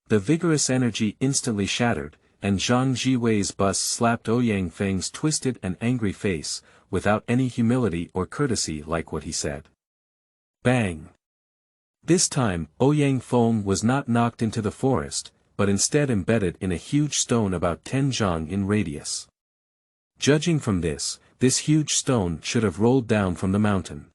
The vigorous energy instantly shattered, and Zhang Zhiwei's bus slapped Feng's twisted and angry face, without any humility or courtesy like what he said. Bang! This time, Feng was not knocked into the forest, but instead embedded in a huge stone about 10 zhang in radius. Judging from this huge stone should have rolled down from the mountain.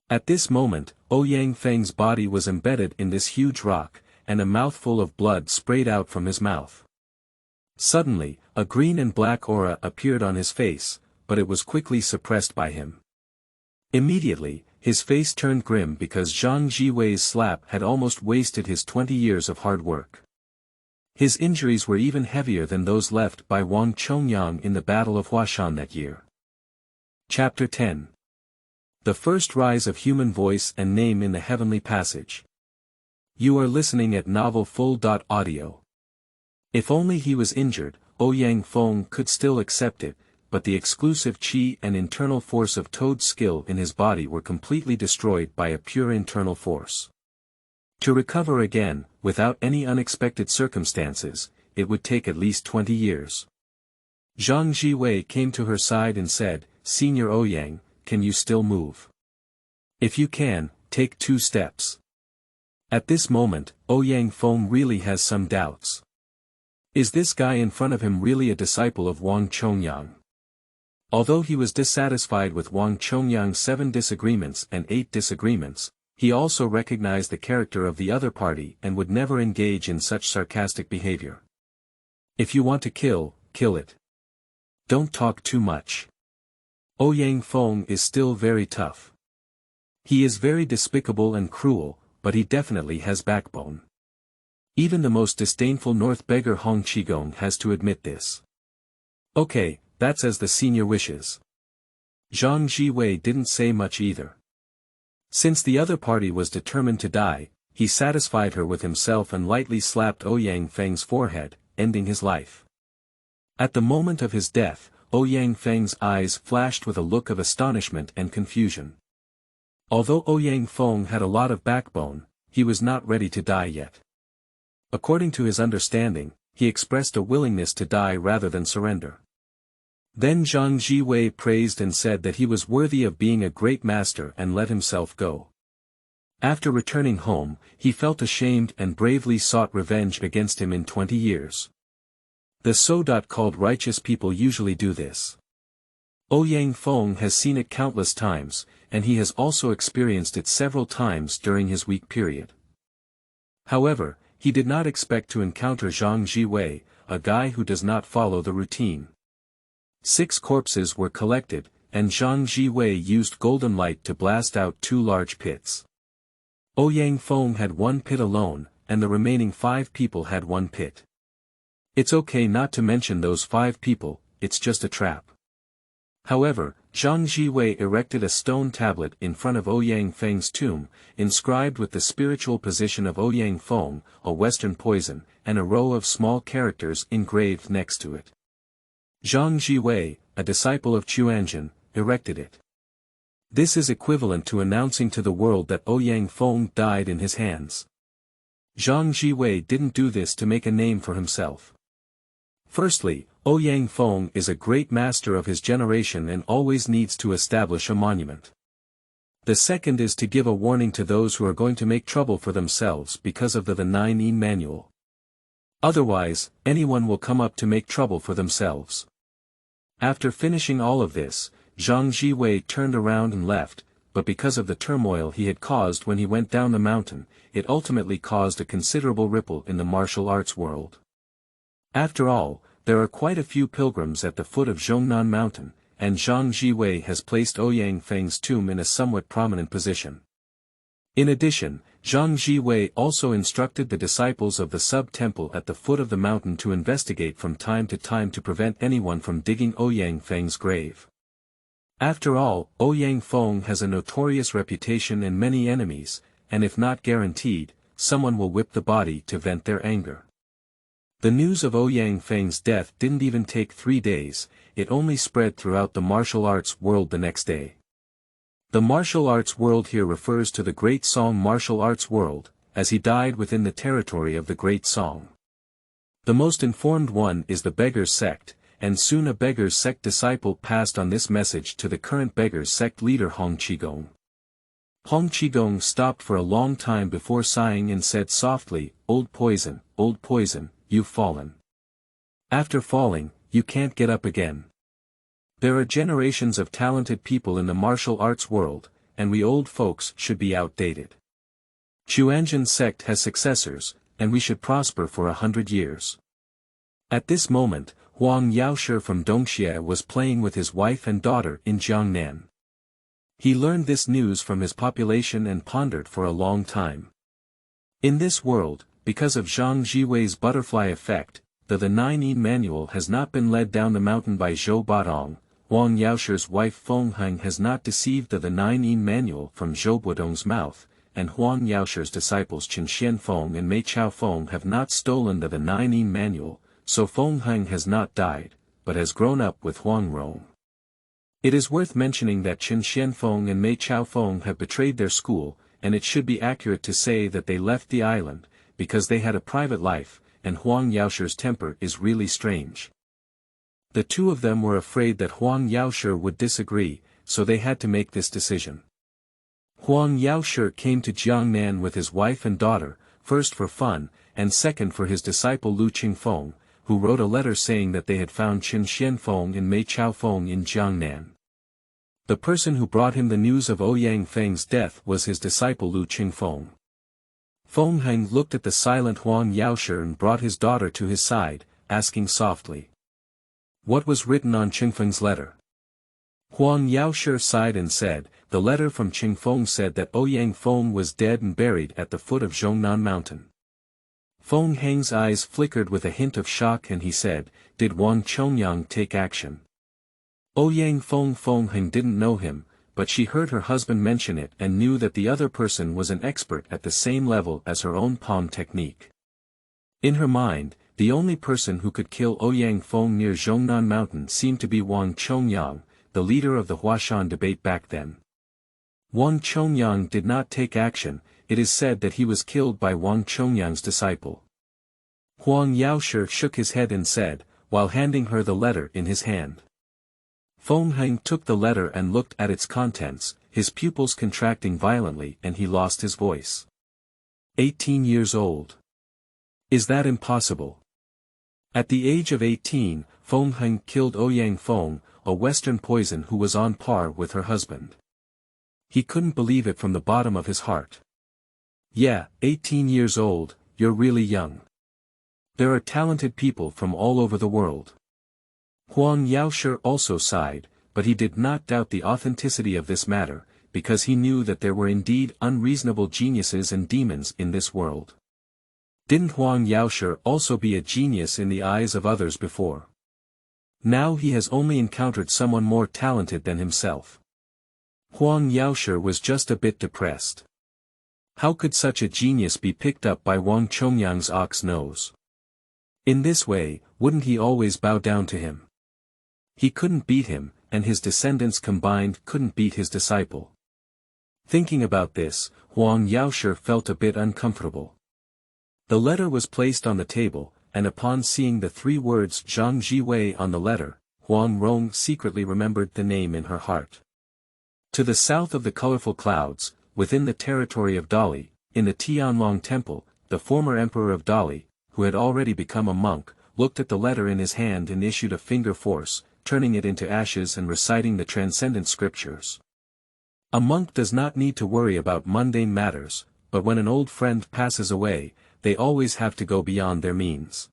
At this moment, Feng's body was embedded in this huge rock, and a mouthful of blood sprayed out from his mouth. Suddenly, a green and black aura appeared on his face, but it was quickly suppressed by him. Immediately, his face turned grim because Zhang Zhiwei's slap had almost wasted his 20 years of hard work. His injuries were even heavier than those left by Wang Chongyang in the Battle of Huashan that year. Chapter 10. The First Rise of Human Voice and Name in the Heavenly Passage. You are listening at Novel Full.audio. If only he was injured, Feng could still accept it, but the exclusive chi and internal force of Toad's skill in his body were completely destroyed by a pure internal force. To recover again, without any unexpected circumstances, it would take at least 20 years. Zhang Zhiwei came to her side and said, Senior Ouyang, can you still move? If you can, take 2 steps. At this moment, Feng really has some doubts. Is this guy in front of him really a disciple of Wang Chongyang? Although he was dissatisfied with Wang Chongyang's 7 disagreements and 8 disagreements, he also recognized the character of the other party and would never engage in such sarcastic behavior. If you want to kill, kill it. Don't talk too much. Feng is still very tough. He is very despicable and cruel, but he definitely has backbone. Even the most disdainful North beggar Hong Qigong has to admit this. Okay, that's as the senior wishes. Zhang Zhiwei didn't say much either. Since the other party was determined to die, he satisfied her with himself and lightly slapped Feng's forehead, ending his life. At the moment of his death, Ouyang Feng's eyes flashed with a look of astonishment and confusion. Although Ouyang Feng had a lot of backbone, he was not ready to die yet. According to his understanding, he expressed a willingness to die rather than surrender. Then Zhang Zhiwei praised and said that he was worthy of being a great master and let himself go. After returning home, he felt ashamed and bravely sought revenge against him in 20 years. The so-called righteous people usually do this. Ouyang Feng has seen it countless times, and he has also experienced it several times during his weak period. However, he did not expect to encounter Zhang Zhiwei, a guy who does not follow the routine. 6 corpses were collected, and Zhang Zhiwei used golden light to blast out 2 large pits. Ouyang Feng had 1 pit alone, and the remaining 5 people had 1 pit. It's okay not to mention those 5 people, it's just a trap. However, Zhang Zhiwei erected a stone tablet in front of Ouyang Feng's tomb, inscribed with the spiritual position of Ouyang Feng, a Western poison, and a row of small characters engraved next to it. Zhang Zhiwei, a disciple of Quanzhen, erected it. This is equivalent to announcing to the world that Ouyang Feng died in his hands. Zhang Zhiwei didn't do this to make a name for himself. Firstly, Ouyang Feng is a great master of his generation and always needs to establish a monument. The second is to give a warning to those who are going to make trouble for themselves because of the 9 manual. Otherwise, anyone will come up to make trouble for themselves. After finishing all of this, Zhang Zhiwei turned around and left, but because of the turmoil he had caused when he went down the mountain, it ultimately caused a considerable ripple in the martial arts world. After all, there are quite a few pilgrims at the foot of Zhongnan Mountain, and Zhang Zhiwei has placed Ouyang Feng's tomb in a somewhat prominent position. In addition, Zhang Zhiwei also instructed the disciples of the sub-temple at the foot of the mountain to investigate from time to time to prevent anyone from digging Ouyang Feng's grave. After all, Ouyang Feng has a notorious reputation and many enemies, and if not guaranteed, someone will whip the body to vent their anger. The news of Ouyang Feng's death didn't even take 3 days, it only spread throughout the martial arts world the next day. The martial arts world here refers to the Great Song martial arts world, as he died within the territory of the Great Song. The most informed one is the Beggars Sect, and soon a Beggars Sect disciple passed on this message to the current Beggars Sect leader Hong Qigong. Hong Qigong stopped for a long time before sighing and said softly, old poison, you've fallen. After falling, you can't get up again. There are generations of talented people in the martial arts world, and we old folks should be outdated. Quanzhen Sect has successors, and we should prosper for 100 years. At this moment, Huang Yaoshi from Dongxie was playing with his wife and daughter in Jiangnan. He learned this news from his population and pondered for a long time. In this world, because of Zhang Zhiwei's butterfly effect, the 9 manual has not been led down the mountain by Zhou Badong, Huang Yaoshi's wife Feng has not deceived the 9 manual from Zhou Budong's mouth, and Huang Yaoshi's disciples Qin Xianfeng and Mei Chaofeng have not stolen the 9 manual, so Feng has not died, but has grown up with Huang Rong. It is worth mentioning that Qin Xianfeng and Mei Chaofeng have betrayed their school, and it should be accurate to say that they left the island, because they had a private life, and Huang Yaoshi's temper is really strange. The two of them were afraid that Huang Yaoshi would disagree, so they had to make this decision. Huang Yaoshi came to Jiangnan with his wife and daughter, first for fun, and second for his disciple Lu Qingfeng, who wrote a letter saying that they had found Qin Xianfeng and Mei Chaofeng in Jiangnan. The person who brought him the news of Ouyang Feng's death was his disciple Lu Qingfeng. Feng looked at the silent Huang Yaoshi and brought his daughter to his side, asking softly, "What was written on Qingfeng's letter?" Huang Yaoshi sighed and said, "The letter from Qingfeng said that Ouyang Feng was dead and buried at the foot of Zhongnan Mountain." Feng's eyes flickered with a hint of shock and he said, "Did Wang Chongyang take action?" Ouyang Feng didn't know him, but she heard her husband mention it and knew that the other person was an expert at the same level as her own palm technique. In her mind, The only person who could kill Ouyang Feng near Zhongnan Mountain seemed to be Wang Chongyang, the leader of the Huashan debate back then. Wang Chongyang did not take action. It is said that he was killed by Wang Chongyang's disciple. Huang Yaoshi shook his head and said, while handing her the letter in his hand. Feng took the letter and looked at its contents, his pupils contracting violently, and he lost his voice. 18 years old. Is that impossible? At the age of 18, Feng killed Ouyang Feng, a Western poison who was on par with her husband. He couldn't believe it from the bottom of his heart. Yeah, 18 years old, you're really young. There are talented people from all over the world. Huang Yaoshi also sighed, but he did not doubt the authenticity of this matter, because he knew that there were indeed unreasonable geniuses and demons in this world. Didn't Huang Yaoshi also be a genius in the eyes of others before? Now he has only encountered someone more talented than himself. Huang Yaoshi was just a bit depressed. How could such a genius be picked up by Wang Chongyang's ox nose? In this way, wouldn't he always bow down to him? He couldn't beat him, and his descendants combined couldn't beat his disciple. Thinking about this, Huang Yaoshi felt a bit uncomfortable. The letter was placed on the table, and upon seeing the 3 words Zhang Zhiwei on the letter, Huang Rong secretly remembered the name in her heart. To the south of the colorful clouds, within the territory of Dali, in the Tiantong temple, the former emperor of Dali, who had already become a monk, looked at the letter in his hand and issued a finger force, turning it into ashes and reciting the transcendent scriptures. A monk does not need to worry about mundane matters, but when an old friend passes away, they always have to go beyond their means.